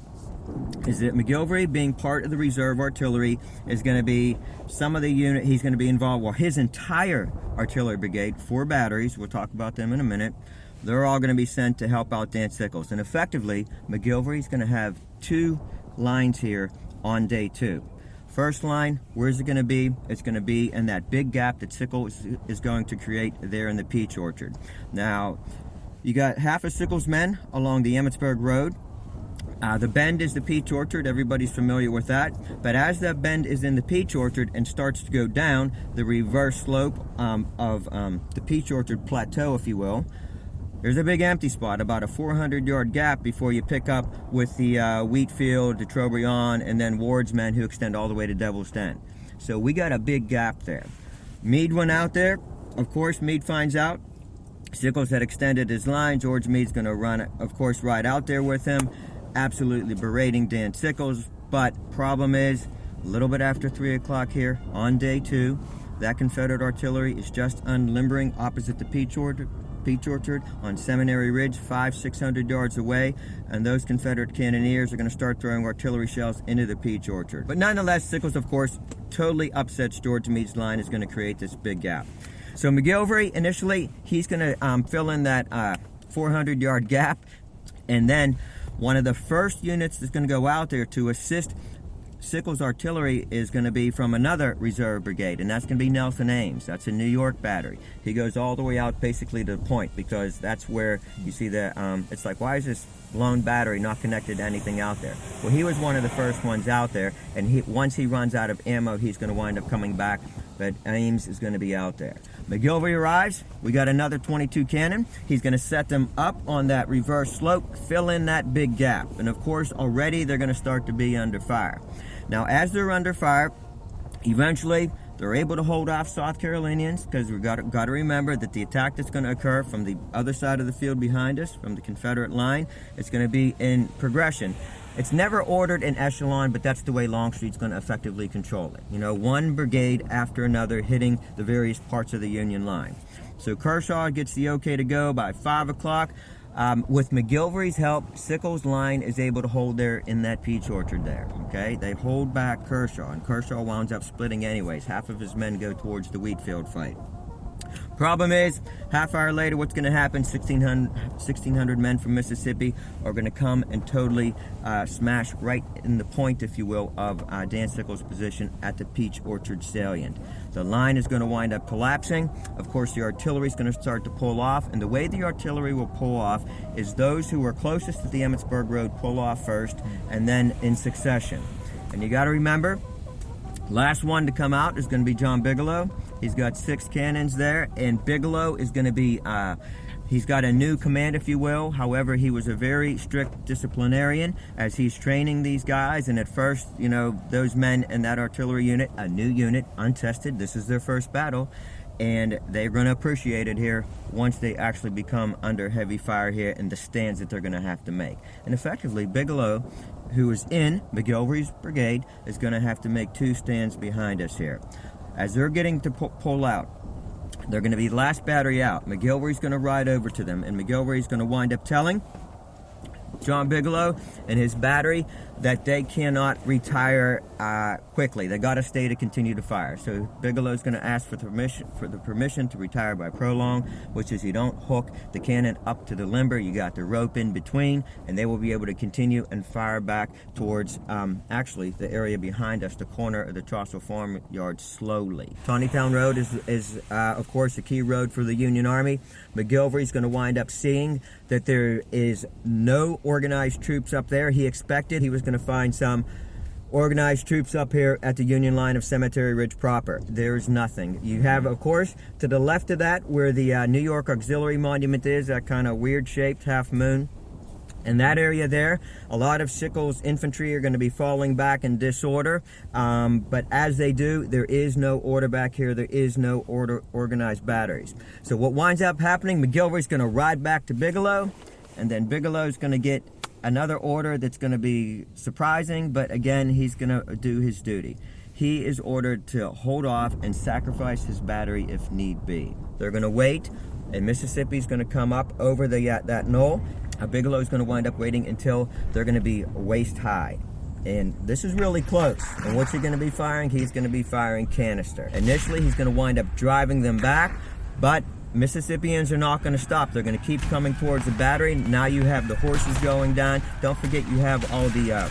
is that McGilvery, being part of the reserve artillery, is going to be some of the unit, he's going to be involved, well, his entire artillery brigade, 4 batteries, we'll talk about them in a minute, they're all going to be sent to help out Dan Sickles. And effectively, McGilvery's going to have 2 lines here on day 2. First line, where's it going to be? It's going to be in that big gap that Sickles is going to create there in the peach orchard. Now, you got half of Sickles' men along the Emmitsburg Road. The bend is the peach orchard, everybody's familiar with that. But as that bend is in the peach orchard and starts to go down, the reverse slope of the peach orchard plateau, if you will, there's a big empty spot, about a 400-yard gap before you pick up with the Wheatfield, de Trobriand, and then Ward's men who extend all the way to Devil's Den. So we got a big gap there. Meade went out there. Of course, Meade finds out Sickles had extended his line. George Meade's going to run, of course, right out there with him, absolutely berating Dan Sickles. But problem is, a little bit after 3 o'clock here on day 2, that Confederate artillery is just unlimbering opposite the peach orchard on Seminary Ridge, 500-600 yards away, and those Confederate cannoneers are going to start throwing artillery shells into the peach orchard. But nonetheless, Sickles, of course, totally upsets George Meade's line, is going to create this big gap. So McGilvery, initially, he's going to fill in that 400-yard gap, and then one of the first units that's going to go out there to assist Sickles' artillery is going to be from another reserve brigade, and that's going to be Nelson Ames. That's a New York battery. He goes all the way out basically to the point, because that's where you see the, it's like, why is this lone battery not connected to anything out there? Well, he was one of the first ones out there, and once he runs out of ammo, he's going to wind up coming back, but Ames is going to be out there. McGilvery arrives. We got another 22 cannon. He's going to set them up on that reverse slope, fill in that big gap, and of course, already they're going to start to be under fire. Now, as they're under fire, eventually they're able to hold off South Carolinians, because we've got to remember that the attack that's going to occur from the other side of the field behind us, from the Confederate line, it's going to be in progression. It's never ordered in echelon, but that's the way Longstreet's going to effectively control it. You know, one brigade after another hitting the various parts of the Union line. So Kershaw gets the okay to go by 5 o'clock. With McGilvery's help, Sickles' line is able to hold there in that peach orchard there, okay? They hold back Kershaw, and Kershaw winds up splitting anyways. Half of his men go towards the Wheatfield fight. Problem is, half hour later, what's going to happen? 1,600 men from Mississippi are going to come and totally smash right in the point, if you will, of Dan Sickles' position at the Peach Orchard salient. The line is going to wind up collapsing. Of course, the artillery is going to start to pull off, and the way the artillery will pull off is those who are closest to the Emmitsburg Road pull off first, and then in succession. And you got to remember, last one to come out is going to be John Bigelow. He's got 6 cannons there, and Bigelow is going to be, he's got a new command, if you will. However, he was a very strict disciplinarian as he's training these guys, and at first, you know, those men in that artillery unit, a new unit, untested, this is their first battle, and they're going to appreciate it here once they actually become under heavy fire here and the stands that they're going to have to make. And effectively, Bigelow, who is in McGilvery's brigade, is going to have to make 2 stands behind us here. As they're getting to pull out, they're going to be the last battery out. McGilvery's going to ride over to them, and McGilvery's going to wind up telling John Bigelow and his battery that they cannot retire quickly. They got to stay to continue to fire. So Bigelow's going to ask for the permission to retire by prolong, which is you don't hook the cannon up to the limber. You got the rope in between, and they will be able to continue and fire back towards actually the area behind us, the corner of the Trossel Farm Yard, slowly. Taneytown Road is of course a key road for the Union Army. McGilvery's going to wind up seeing that there is no organized troops up there. He expected he was going to find some organized troops up here at the Union line of Cemetery Ridge proper. There's nothing. You have, of course, to the left of that, where the New York Auxiliary Monument is, that kind of weird-shaped half moon. In that area there, a lot of Sickles' infantry are going to be falling back in disorder, but as they do, there is no order back here. There is no organized batteries. So what winds up happening, McGilvery's going to ride back to Bigelow, and then Bigelow's going to get another order that's going to be surprising, but again, he's going to do his duty. He is ordered to hold off and sacrifice his battery if need be. They're going to wait, and Mississippi's going to come up over that knoll, Bigelow's going to wind up waiting until they're going to be waist high. And this is really close. And what's he going to be firing? He's going to be firing canister. Initially, he's going to wind up driving them back, but Mississippians are not going to stop. They're going to keep coming towards the battery. Now you have the horses going down. Don't forget you have all the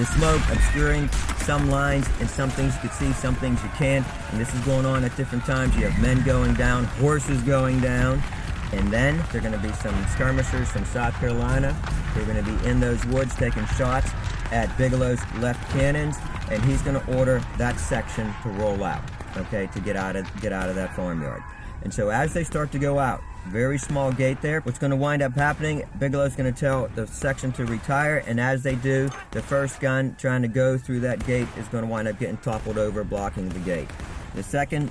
smoke obscuring some lines, and some things you can see, some things you can't. And this is going on at different times. You have men going down, horses going down. And then there are going to be some skirmishers from South Carolina. They're going to be in those woods taking shots at Bigelow's left cannons, and he's going to order that section to roll out, okay, to get out of that farmyard. And so as they start to go out, very small gate there, what's going to wind up happening, Bigelow's going to tell the section to retire, and as they do, the first gun trying to go through that gate is going to wind up getting toppled over, blocking the gate. The second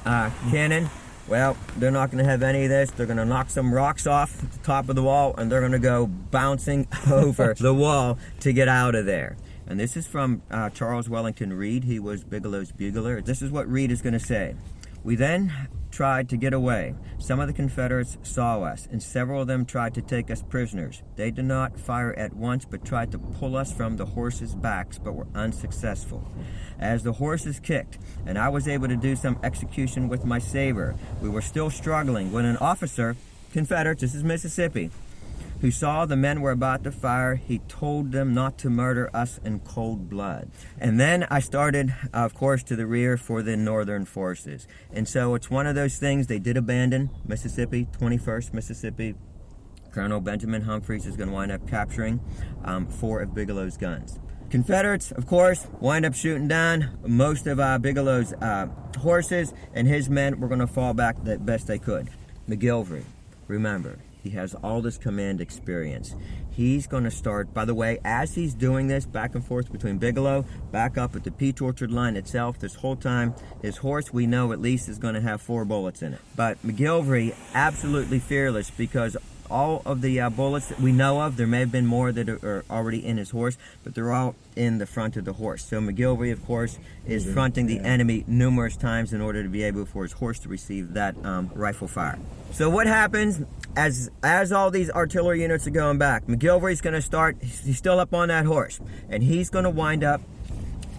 cannon, well, they're not going to have any of this. They're going to knock some rocks off the top of the wall, and they're going to go bouncing over the wall to get out of there. And this is from Charles Wellington Reed. He was Bigelow's bugler. This is what Reed is going to say. We then tried to get away. Some of the Confederates saw us, and several of them tried to take us prisoners. They did not fire at once, but tried to pull us from the horses' backs, but were unsuccessful. As the horses kicked, and I was able to do some execution with my saber, we were still struggling when an officer, Confederates, this is Mississippi, who saw the men were about to fire, he told them not to murder us in cold blood. And then I started, of course, to the rear for the Northern forces. And so it's one of those things, they did abandon Mississippi, 21st Mississippi. Colonel Benjamin Humphreys is going to wind up capturing 4 of Bigelow's guns. Confederates, of course, wind up shooting down most of Bigelow's horses, and his men were going to fall back the best they could. McGilvery, remember, he has all this command experience. He's going to start, by the way, as he's doing this back and forth between Bigelow, back up at the peach orchard line itself, this whole time, his horse, we know at least, is going to have 4 bullets in it. But McGilvery, absolutely fearless, because all of the bullets that we know of, there may have been more that are already in his horse, but they're all in the front of the horse. So McGilvery, of course, is fronting the enemy numerous times in order to be able for his horse to receive that rifle fire. So what happens as all these artillery units are going back? McGilvery's going to start, he's still up on that horse, and he's going to wind up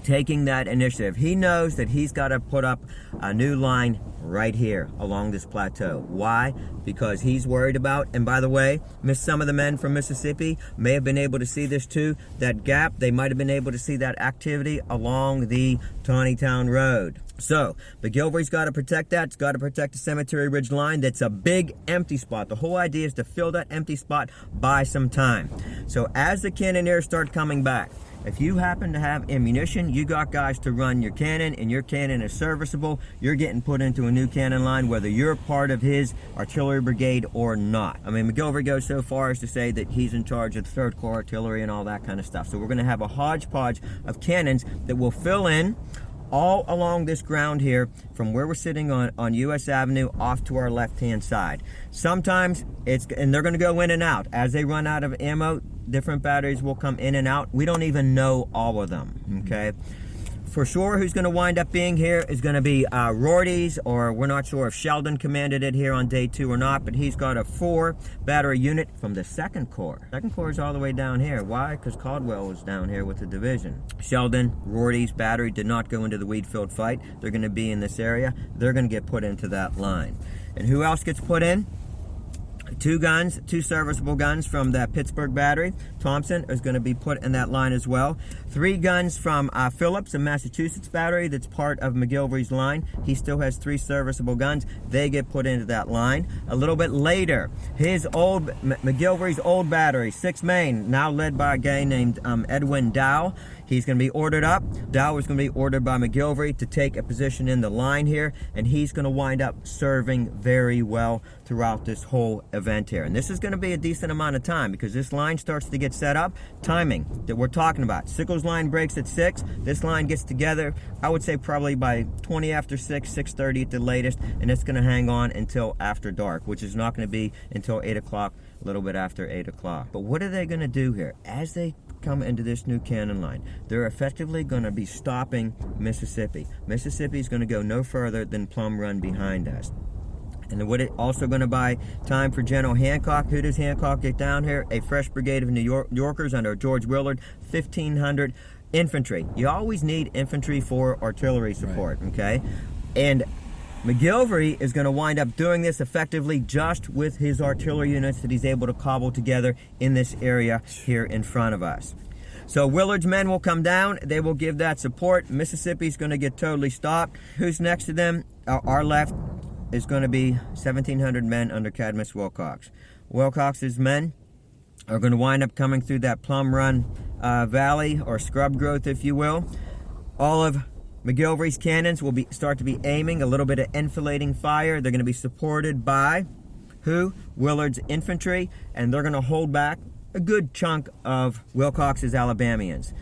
taking that initiative. He knows that he's got to put up a new line right here along this plateau. Why? Because he's worried about, and by the way, some of the men from Mississippi may have been able to see this too, that gap, they might have been able to see that activity along the Taneytown Road. So, McGilvery's got to protect that. It's got to protect the Cemetery Ridge line. That's a big empty spot. The whole idea is to fill that empty spot by some time. So as the cannoneers start coming back, if you happen to have ammunition, you got guys to run your cannon, and your cannon is serviceable, you're getting put into a new cannon line, whether you're part of his artillery brigade or not. I mean, McGilvery goes so far as to say that he's in charge of the 3rd Corps Artillery and all that kind of stuff. So we're going to have a hodgepodge of cannons that will fill in all along this ground here from where we're sitting on U.S. Avenue off to our left-hand side. Sometimes and they're going to go in and out. As they run out of ammo, different batteries will come in and out. We don't even know all of them, okay? For sure, who's going to wind up being here is going to be Rorty's, or we're not sure if Sheldon commanded it here on day 2 or not, but he's got a 4 battery unit from the 2nd Corps. 2nd Corps is all the way down here. Why? Because Caldwell was down here with the division. Sheldon, Rorty's battery did not go into the Winfield fight. They're going to be in this area. They're going to get put into that line. And who else gets put in? 2 guns, 2 serviceable guns from that Pittsburgh battery. Thompson is going to be put in that line as well. 3 guns from Phillips, a Massachusetts battery that's part of McGilvery's line. He still has 3 serviceable guns. They get put into that line. A little bit later, McGilvery's old battery, 6 Maine, now led by a guy named Edwin Dow. He's going to be ordered up. Dow is going to be ordered by McGilvery to take a position in the line here, and he's going to wind up serving very well throughout this whole event here. And this is going to be a decent amount of time because this line starts to get set up. Timing that we're talking about. Sickles line breaks at 6. This line gets together, I would say probably by 20 after 6, 6:30 at the latest, and it's going to hang on until after dark, which is not going to be until 8 o'clock, a little bit after 8 o'clock. But what are they going to do here? As they come into this new cannon line, they're effectively going to be stopping Mississippi. Mississippi is going to go no further than Plum Run behind us. And what it also going to buy time for General Hancock. Who does Hancock get down here? A fresh brigade of New Yorkers under George Willard, 1,500 infantry. You always need infantry for artillery support, okay? And McGilvery is going to wind up doing this effectively just with his artillery units that he's able to cobble together in this area here in front of us. So Willard's men will come down. They will give that support. Mississippi's going to get totally stopped. Who's next to them? Our left is going to be 1,700 men under Cadmus Wilcox. Wilcox's men are going to wind up coming through that Plum Run Valley, or scrub growth, if you will. All of McGilvery's cannons will start to be aiming a little bit of enfilading fire. They're going to be supported by who? Willard's infantry, and they're going to hold back a good chunk of Wilcox's Alabamians.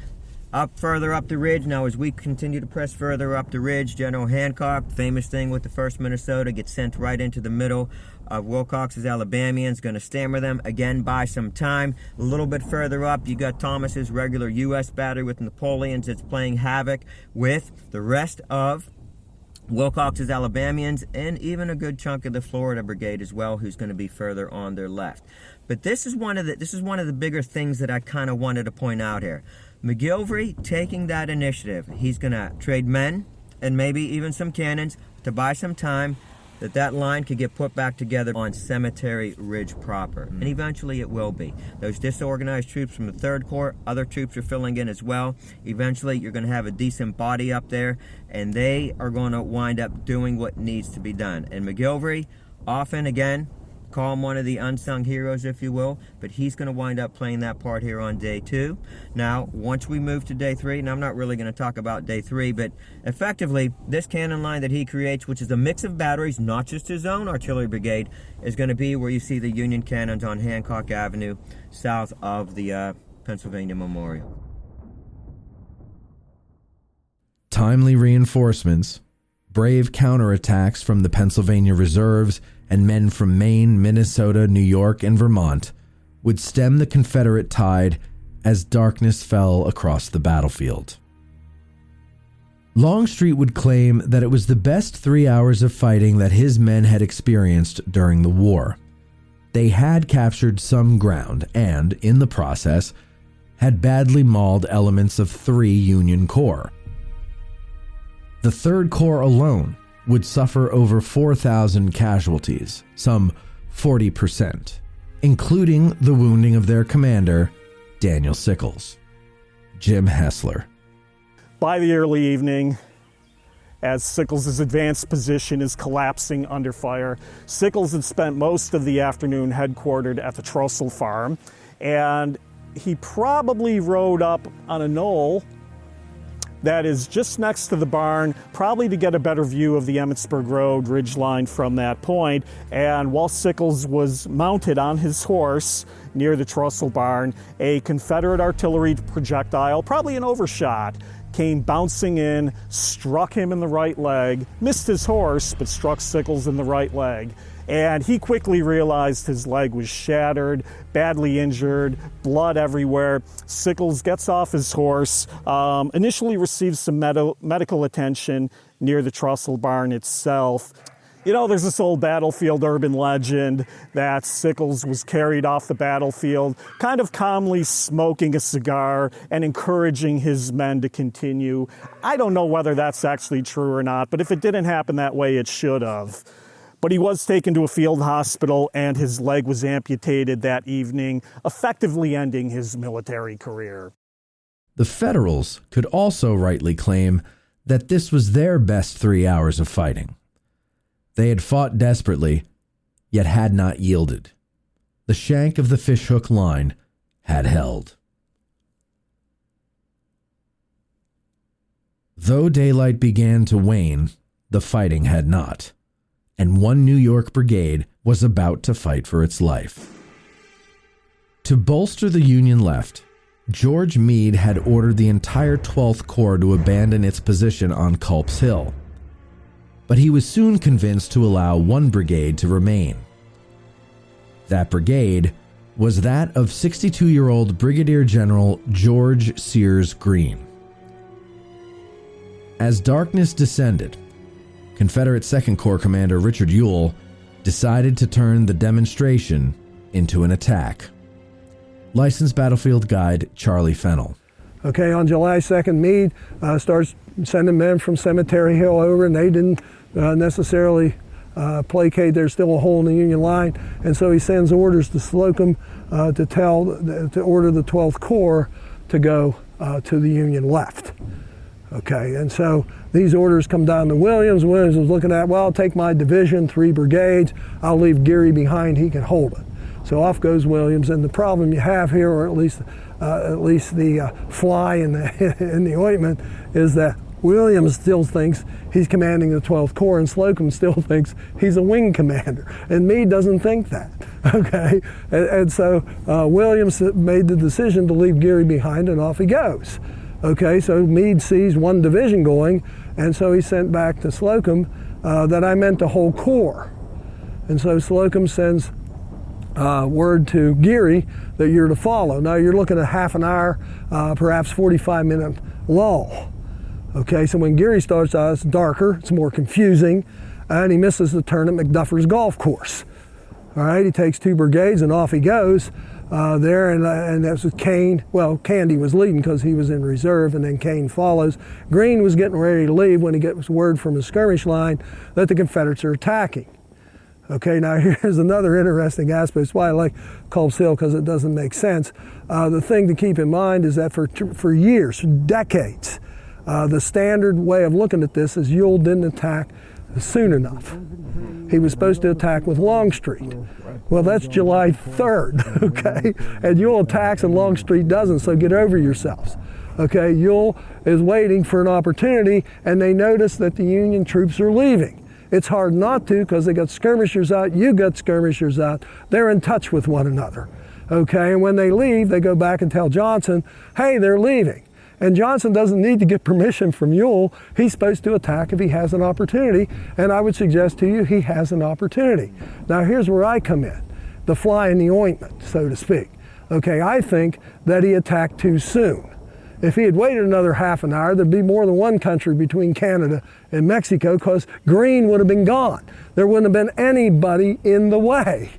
Further up the ridge, now as we continue to press further up the ridge, General Hancock, famous thing with the 1st Minnesota, gets sent right into the middle of Wilcox's Alabamians, going to stammer them again by some time. A little bit further up, you got Thomas's regular U.S. battery with Napoleons that's playing havoc with the rest of Wilcox's Alabamians, and even a good chunk of the Florida Brigade as well, who's going to be further on their left. But this is one of the bigger things that I kind of wanted to point out here. McGilvery taking that initiative. He's going to trade men and maybe even some cannons to buy some time that line could get put back together on Cemetery Ridge proper. And eventually it will be. Those disorganized troops from the 3rd Corps, other troops are filling in as well. Eventually you're going to have a decent body up there, and they are going to wind up doing what needs to be done. And McGilvery, often, again, call him one of the unsung heroes, if you will, but he's going to wind up playing that part here on day 2. Now, once we move to day 3, and I'm not really going to talk about day 3, but effectively, this cannon line that he creates, which is a mix of batteries, not just his own artillery brigade, is going to be where you see the Union cannons on Hancock Avenue, south of the Pennsylvania Memorial. Timely reinforcements, brave counterattacks from the Pennsylvania reserves, and men from Maine, Minnesota, New York, and Vermont would stem the Confederate tide as darkness fell across the battlefield. Longstreet would claim that it was the best 3 hours of fighting that his men had experienced during the war. They had captured some ground and, in the process, had badly mauled elements of 3 Union Corps. The 3rd Corps alone would suffer over 4,000 casualties, some 40%, including the wounding of their commander, Daniel Sickles. Jim Hessler. By the early evening, as Sickles' advanced position is collapsing under fire, Sickles had spent most of the afternoon headquartered at the Trussell farm, and he probably rode up on a knoll that is just next to the barn, probably to get a better view of the Emmitsburg Road ridgeline from that point. And while Sickles was mounted on his horse near the Trussell barn, a Confederate artillery projectile, probably an overshot, came bouncing in, struck him in the right leg, missed his horse, but struck Sickles in the right leg. And he quickly realized his leg was shattered, badly injured, blood everywhere. Sickles gets off his horse, initially receives some medical attention near the Trussell barn itself. You know, there's this old battlefield urban legend that Sickles was carried off the battlefield, kind of calmly smoking a cigar and encouraging his men to continue. I don't know whether that's actually true or not, but if it didn't happen that way, it should have. But he was taken to a field hospital, and his leg was amputated that evening, effectively ending his military career. The Federals could also rightly claim that this was their best 3 hours of fighting. They had fought desperately, yet had not yielded. The shank of the fishhook line had held. Though daylight began to wane, the fighting had not, and one New York brigade was about to fight for its life. To bolster the Union left, George Meade had ordered the entire 12th Corps to abandon its position on Culp's Hill, but he was soon convinced to allow one brigade to remain. That brigade was that of 62-year-old Brigadier General George Sears Greene. As darkness descended, Confederate 2nd Corps Commander Richard Ewell decided to turn the demonstration into an attack. Licensed battlefield guide Charlie Fennell. Okay, on July 2nd, Meade starts sending men from Cemetery Hill over, and they didn't necessarily placate. There's still a hole in the Union line, and so he sends orders to Slocum to order the 12th Corps to go to the Union left. Okay, and so these orders come down to Williams. Williams was looking at, well, I'll take my division, 3 brigades. I'll leave Geary behind. He can hold it. So off goes Williams, and the problem you have here, or at least the fly in the ointment, is that Williams still thinks he's commanding the 12th Corps, and Slocum still thinks he's a wing commander, and Meade doesn't think that. Okay, and so Williams made the decision to leave Geary behind, and off he goes. Okay, so Meade sees 1 division going, and so he sent back to Slocum that I meant the whole corps, and so Slocum sends word to Geary that you're to follow. Now you're looking at half an hour, perhaps 45-minute lull. Okay, so when Geary starts out, it's darker, it's more confusing, and he misses the turn at McDuffer's golf course. All right, he takes 2 brigades and off he goes there, and that's with Kane. Well, Candy was leading because he was in reserve, and then Kane follows. Greene was getting ready to leave when he gets word from his skirmish line that the Confederates are attacking. Okay, now here's another interesting aspect. It's why I like Culp's Hill, because it doesn't make sense. The thing to keep in mind is that for years, for decades, the standard way of looking at this is Ewell didn't attack soon enough. He was supposed to attack with Longstreet. Well, that's July 3rd, okay? And Ewell attacks and Longstreet doesn't, so get over yourselves. Okay, Ewell is waiting for an opportunity, and they notice that the Union troops are leaving. It's hard not to, because they got skirmishers out, you got skirmishers out. They're in touch with one another. Okay, and when they leave, they go back and tell Johnson, hey, they're leaving. And Johnson doesn't need to get permission from Ewell. He's supposed to attack if he has an opportunity, and I would suggest to you he has an opportunity. Now here's where I come in, the fly in the ointment, so to speak. Okay, I think that he attacked too soon. If he had waited another half an hour, there'd be more than one country between Canada and Mexico, because Greene would have been gone. There wouldn't have been anybody in the way.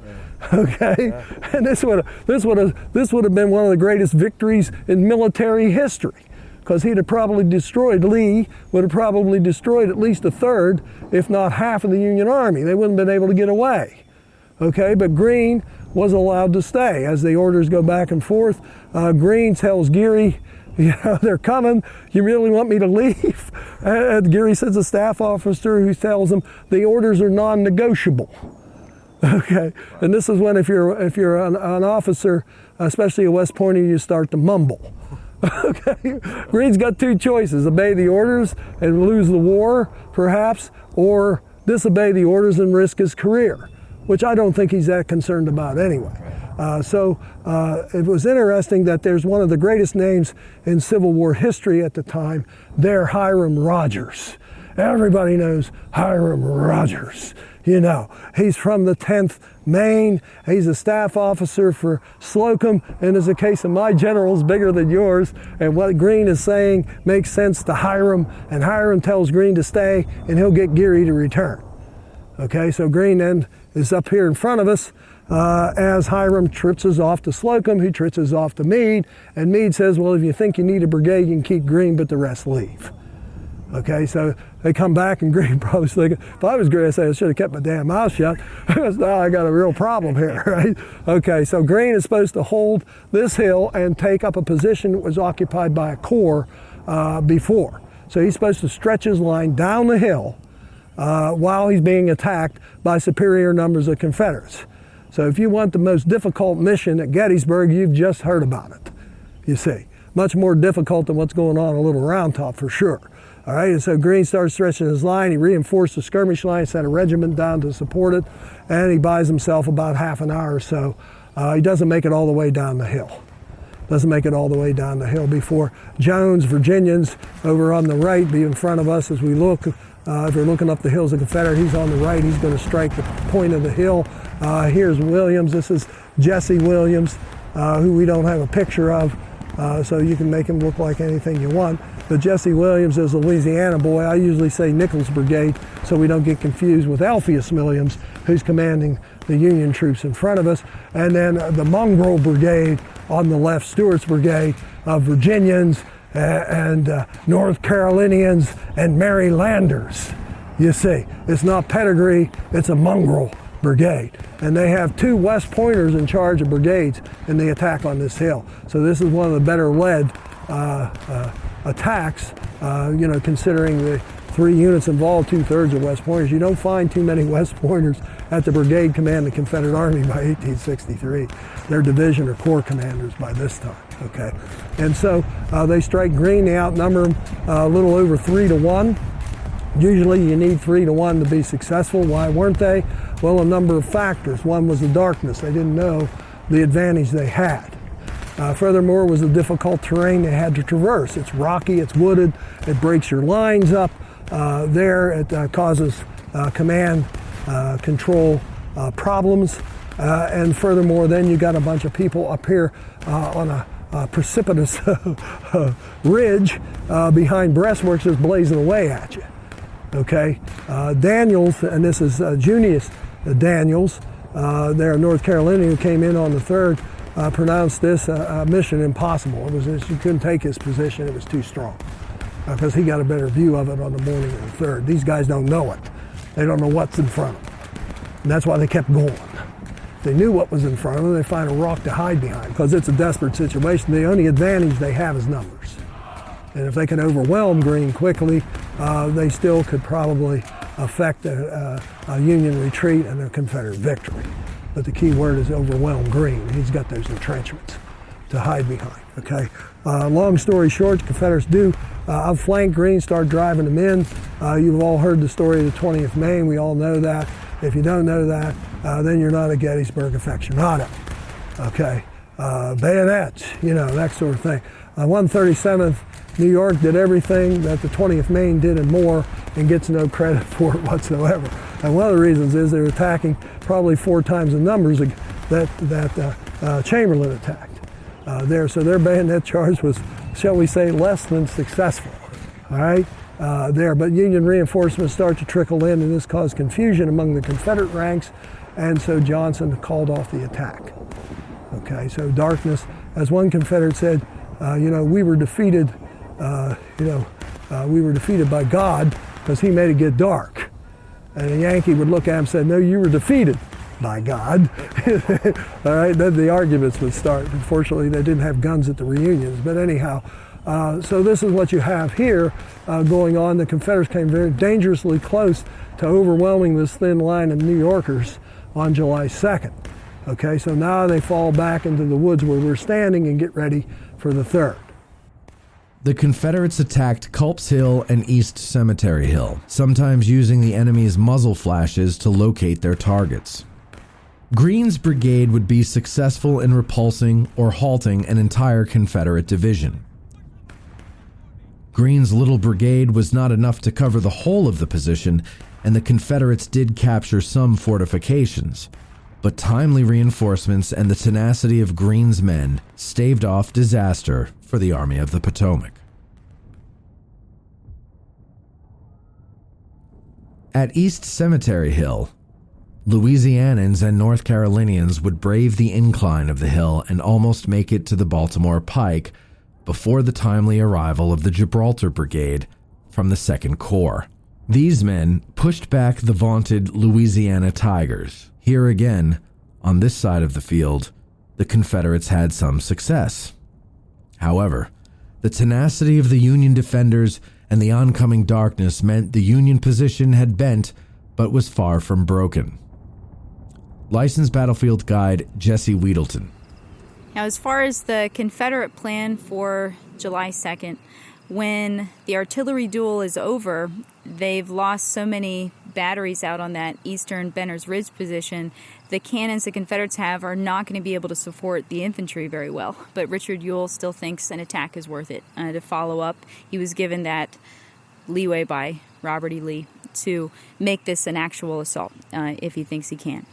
Okay, and this would have been one of the greatest victories in military history, because he'd have probably destroyed, Lee would have probably destroyed at least 1/3, if not half of the Union Army. They wouldn't have been able to get away. Okay, but Greene was allowed to stay. As the orders go back and forth, Greene tells Geary, you know, they're coming, you really want me to leave? And Geary sends a staff officer who tells him the orders are non-negotiable. Okay, and this is when if you're an officer, especially a West Pointer, you start to mumble. Okay, Greene's got 2 choices: obey the orders and lose the war, perhaps, or disobey the orders and risk his career, which I don't think he's that concerned about anyway. So it was interesting that there's one of the greatest names in Civil War history at the time, there, Hiram Rogers. Everybody knows Hiram Rogers. You know, he's from the 10th Maine. He's a staff officer for Slocum, and as a case of my general's bigger than yours, and what Greene is saying makes sense to Hiram, and Hiram tells Greene to stay, and he'll get Geary to return. Okay, so Greene then is up here in front of us as Hiram tritzes off to Slocum, who tritzes off to Meade, and Meade says, well, if you think you need a brigade, you can keep Greene, but the rest leave. Okay, so they come back, and Greene probably thinking, if I was Greene, I'd say I should have kept my damn mouth shut, because now I got a real problem here, right? Okay, so Greene is supposed to hold this hill and take up a position that was occupied by a corps before. So he's supposed to stretch his line down the hill while he's being attacked by superior numbers of Confederates. So if you want the most difficult mission at Gettysburg, you've just heard about it, you see. Much more difficult than what's going on a Little Round Top, for sure. All right, and so Greene starts stretching his line. He reinforced the skirmish line, sent a regiment down to support it, and he buys himself about half an hour or so. He doesn't make it all the way down the hill. Doesn't make it all the way down the hill before Jones, Virginians, over on the right, be in front of us as we look. If you're looking up the hills of Confederate, he's on the right. He's going to strike the point of the hill. Here's Williams. This is Jesse Williams, who we don't have a picture of, so you can make him look like anything you want. but Jesse Williams is a Louisiana boy. I usually say Nichols Brigade so we don't get confused with Alpheus Williams, who's commanding the Union troops in front of us. And then the Mongrel Brigade on the left, Stewart's Brigade of Virginians and North Carolinians and Marylanders. You see, it's not pedigree, it's a mongrel brigade. And they have 2 West Pointers in charge of brigades in the attack on this hill. So this is one of the better led attacks, considering the 3 units involved, 2/3 of West Pointers. You don't find too many West Pointers at the brigade command of the Confederate Army by 1863. They're division or corps commanders by this time, okay? And so they strike Greene, they outnumber them a little over 3-1. Usually you need 3-1 to be successful. Why weren't they? Well, a number of factors. One was the darkness. They didn't know the advantage they had. Furthermore was the difficult terrain they had to traverse. It's rocky, it's wooded, it breaks your lines up. It causes command control problems. And furthermore, then you got a bunch of people up here on a precipitous ridge behind breastworks that's blazing away at you. Okay, Daniels, and this is Junius Daniels, there in North Carolina, who came in on the 3rd, pronounced this mission impossible. You couldn't take his position, it was too strong, because he got a better view of it on the morning of the 3rd. These guys don't know it. They don't know what's in front of them. And that's why they kept going. If they knew what was in front of them, they find a rock to hide behind, because it's a desperate situation. The only advantage they have is numbers. And if they can overwhelm Greene quickly, they still could probably affect a Union retreat and a Confederate victory. But the key word is overwhelm Greene. He's got those entrenchments to hide behind, okay? Long story short, the Confederates do outflank Greene, start driving them in. You've all heard the story of the 20th Maine. We all know that. If you don't know that, then you're not a Gettysburg aficionado, okay? Bayonets, that sort of thing. 137th New York did everything that the 20th Maine did and more, and gets no credit for it whatsoever. And one of the reasons is they're attacking probably 4 times the numbers that Chamberlain attacked there. So their bayonet charge was, shall we say, less than successful. All right, there. But Union reinforcements start to trickle in, and this caused confusion among the Confederate ranks, and so Johnson called off the attack. Okay, so darkness, as one Confederate said, we were defeated. We were defeated by God because he made it get dark. And a Yankee would look at him and say, no, you were defeated by God. All right, then the arguments would start. Unfortunately, they didn't have guns at the reunions. But anyhow, so this is what you have here going on. The Confederates came very dangerously close to overwhelming this thin line of New Yorkers on July 2nd. Okay, so now they fall back into the woods where we're standing and get ready for the 3rd. The Confederates attacked Culp's Hill and East Cemetery Hill, sometimes using the enemy's muzzle flashes to locate their targets. Greene's brigade would be successful in repulsing or halting an entire Confederate division. Greene's little brigade was not enough to cover the whole of the position, and the Confederates did capture some fortifications, but timely reinforcements and the tenacity of Greene's men staved off disaster for the Army of the Potomac. At East Cemetery Hill, Louisianians and North Carolinians would brave the incline of the hill and almost make it to the Baltimore Pike before the timely arrival of the Gibraltar Brigade from the 2nd Corps. These men pushed back the vaunted Louisiana Tigers. Here again, on this side of the field, the Confederates had some success. However, the tenacity of the Union defenders and the oncoming darkness meant the Union position had bent but was far from broken. Licensed Battlefield Guide Jesse Weedleton. Now, as far as the Confederate plan for July 2nd, when the artillery duel is over, they've lost so many batteries out on that eastern Benner's Ridge position. The cannons the Confederates have are not going to be able to support the infantry very well. But Richard Ewell still thinks an attack is worth it. To follow up, he was given that leeway by Robert E. Lee to make this an actual assault if he thinks he can.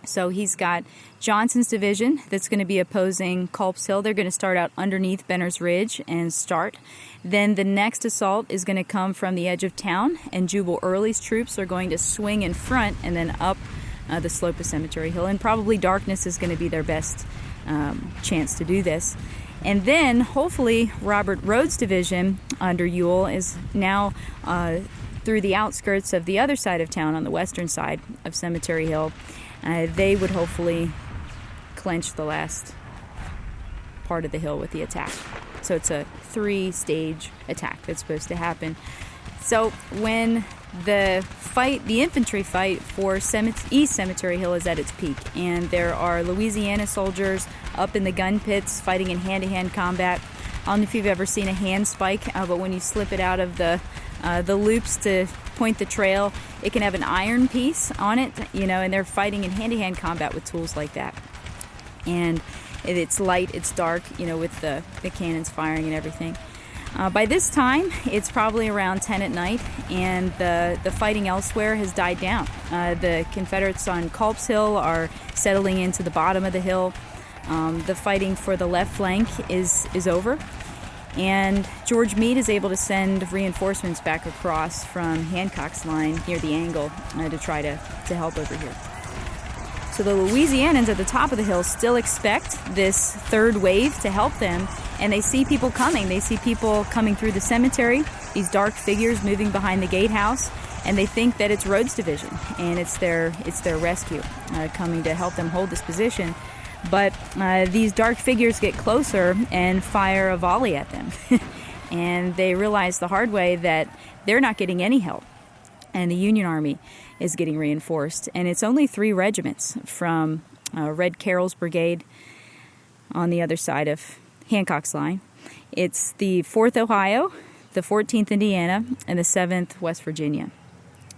So he's got Johnson's division that's going to be opposing Culp's Hill. They're going to start out underneath Benner's Ridge and start. Then the next assault is going to come from the edge of town, and Jubal Early's troops are going to swing in front and then up the slope of Cemetery Hill. And probably darkness is going to be their best chance to do this. And then, hopefully, Robert Rhodes' division under Ewell is now through the outskirts of the other side of town on the western side of Cemetery Hill. They would hopefully clench the last part of the hill with the attack. So it's a 3-stage attack that's supposed to happen. So when the infantry fight for East Cemetery Hill is at its peak, and there are Louisiana soldiers up in the gun pits fighting in hand-to-hand combat. I don't know if you've ever seen a hand spike, but when you slip it out of the loops to point the trail, it can have an iron piece on it, and they're fighting in hand-to-hand combat with tools like that. And it's light, it's dark, with the cannons firing and everything. By this time, it's probably around 10 at night, and the fighting elsewhere has died down. The Confederates on Culp's Hill are settling into the bottom of the hill. The fighting for the left flank is over, and George Meade is able to send reinforcements back across from Hancock's line near the angle to try to help over here. So the Louisianans at the top of the hill still expect this third wave to help them, and they see people coming. They see people coming through the cemetery, these dark figures moving behind the gatehouse, and they think that it's Rhodes' division, and it's their rescue coming to help them hold this position. But these dark figures get closer and fire a volley at them. And they realize the hard way that they're not getting any help, and the Union Army is getting reinforced. And it's only 3 regiments from Red Carroll's brigade on the other side of Hancock's line. It's the 4th Ohio, the 14th Indiana, and the 7th West Virginia.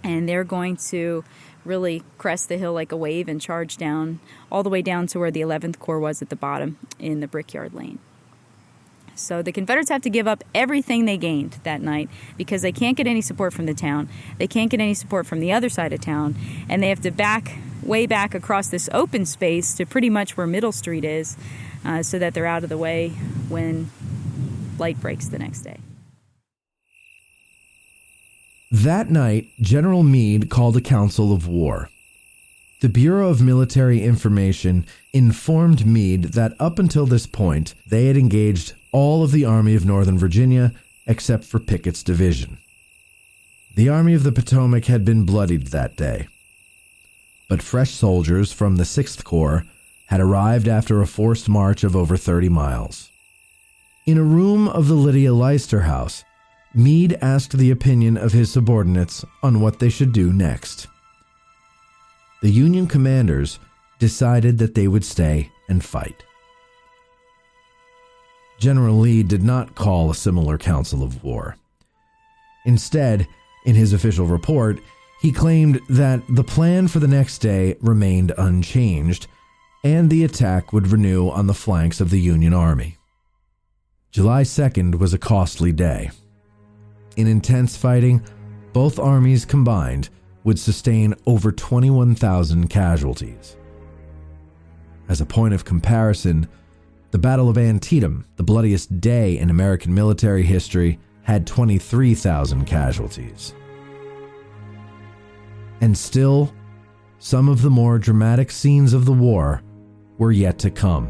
And they're going to really crest the hill like a wave and charge down all the way down to where the 11th Corps was at the bottom in the Brickyard Lane. So the Confederates have to give up everything they gained that night because they can't get any support from the town. They can't get any support from the other side of town, and they have to back way back across this open space to pretty much where Middle Street is so that they're out of the way when light breaks the next day. That night, General Meade called a council of war. The Bureau of Military Information informed Meade that up until this point, they had engaged all of the Army of Northern Virginia except for Pickett's division. The Army of the Potomac had been bloodied that day, but fresh soldiers from the 6th Corps had arrived after a forced march of over 30 miles. In a room of the Lydia Leicester House, Meade asked the opinion of his subordinates on what they should do next. The Union commanders decided that they would stay and fight. General Lee did not call a similar council of war. Instead, in his official report, he claimed that the plan for the next day remained unchanged, and the attack would renew on the flanks of the Union Army. July 2nd was a costly day. In intense fighting, both armies combined would sustain over 21,000 casualties. As a point of comparison, the Battle of Antietam, the bloodiest day in American military history, had 23,000 casualties. And still, some of the more dramatic scenes of the war were yet to come.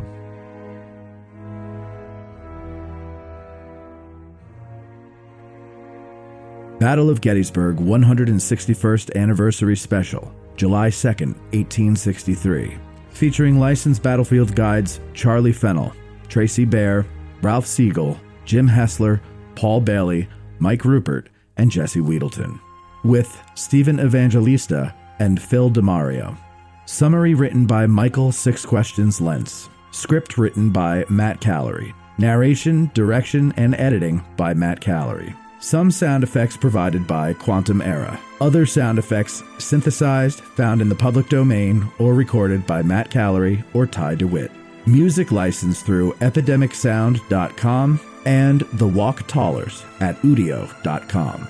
Battle of Gettysburg 161st Anniversary Special, July 2nd, 1863. Featuring licensed battlefield guides Charlie Fennell, Tracy Bear, Ralph Siegel, Jim Hessler, Paul Bailey, Mike Rupert, and Jesse Weedleton. With Stephen Evangelista and Phil DeMario. Summary written by Michael 6 Questions Lentz. Script written by Matt Callery. Narration, direction, and editing by Matt Callery. Some sound effects provided by Quantum Era. Other sound effects synthesized, found in the public domain, or recorded by Matt Callery or Ty DeWitt. Music licensed through epidemicsound.com and The Walk Tallers at udio.com.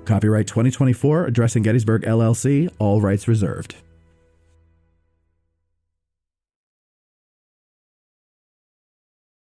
Copyright 2024, Addressing Gettysburg, LLC, all rights reserved.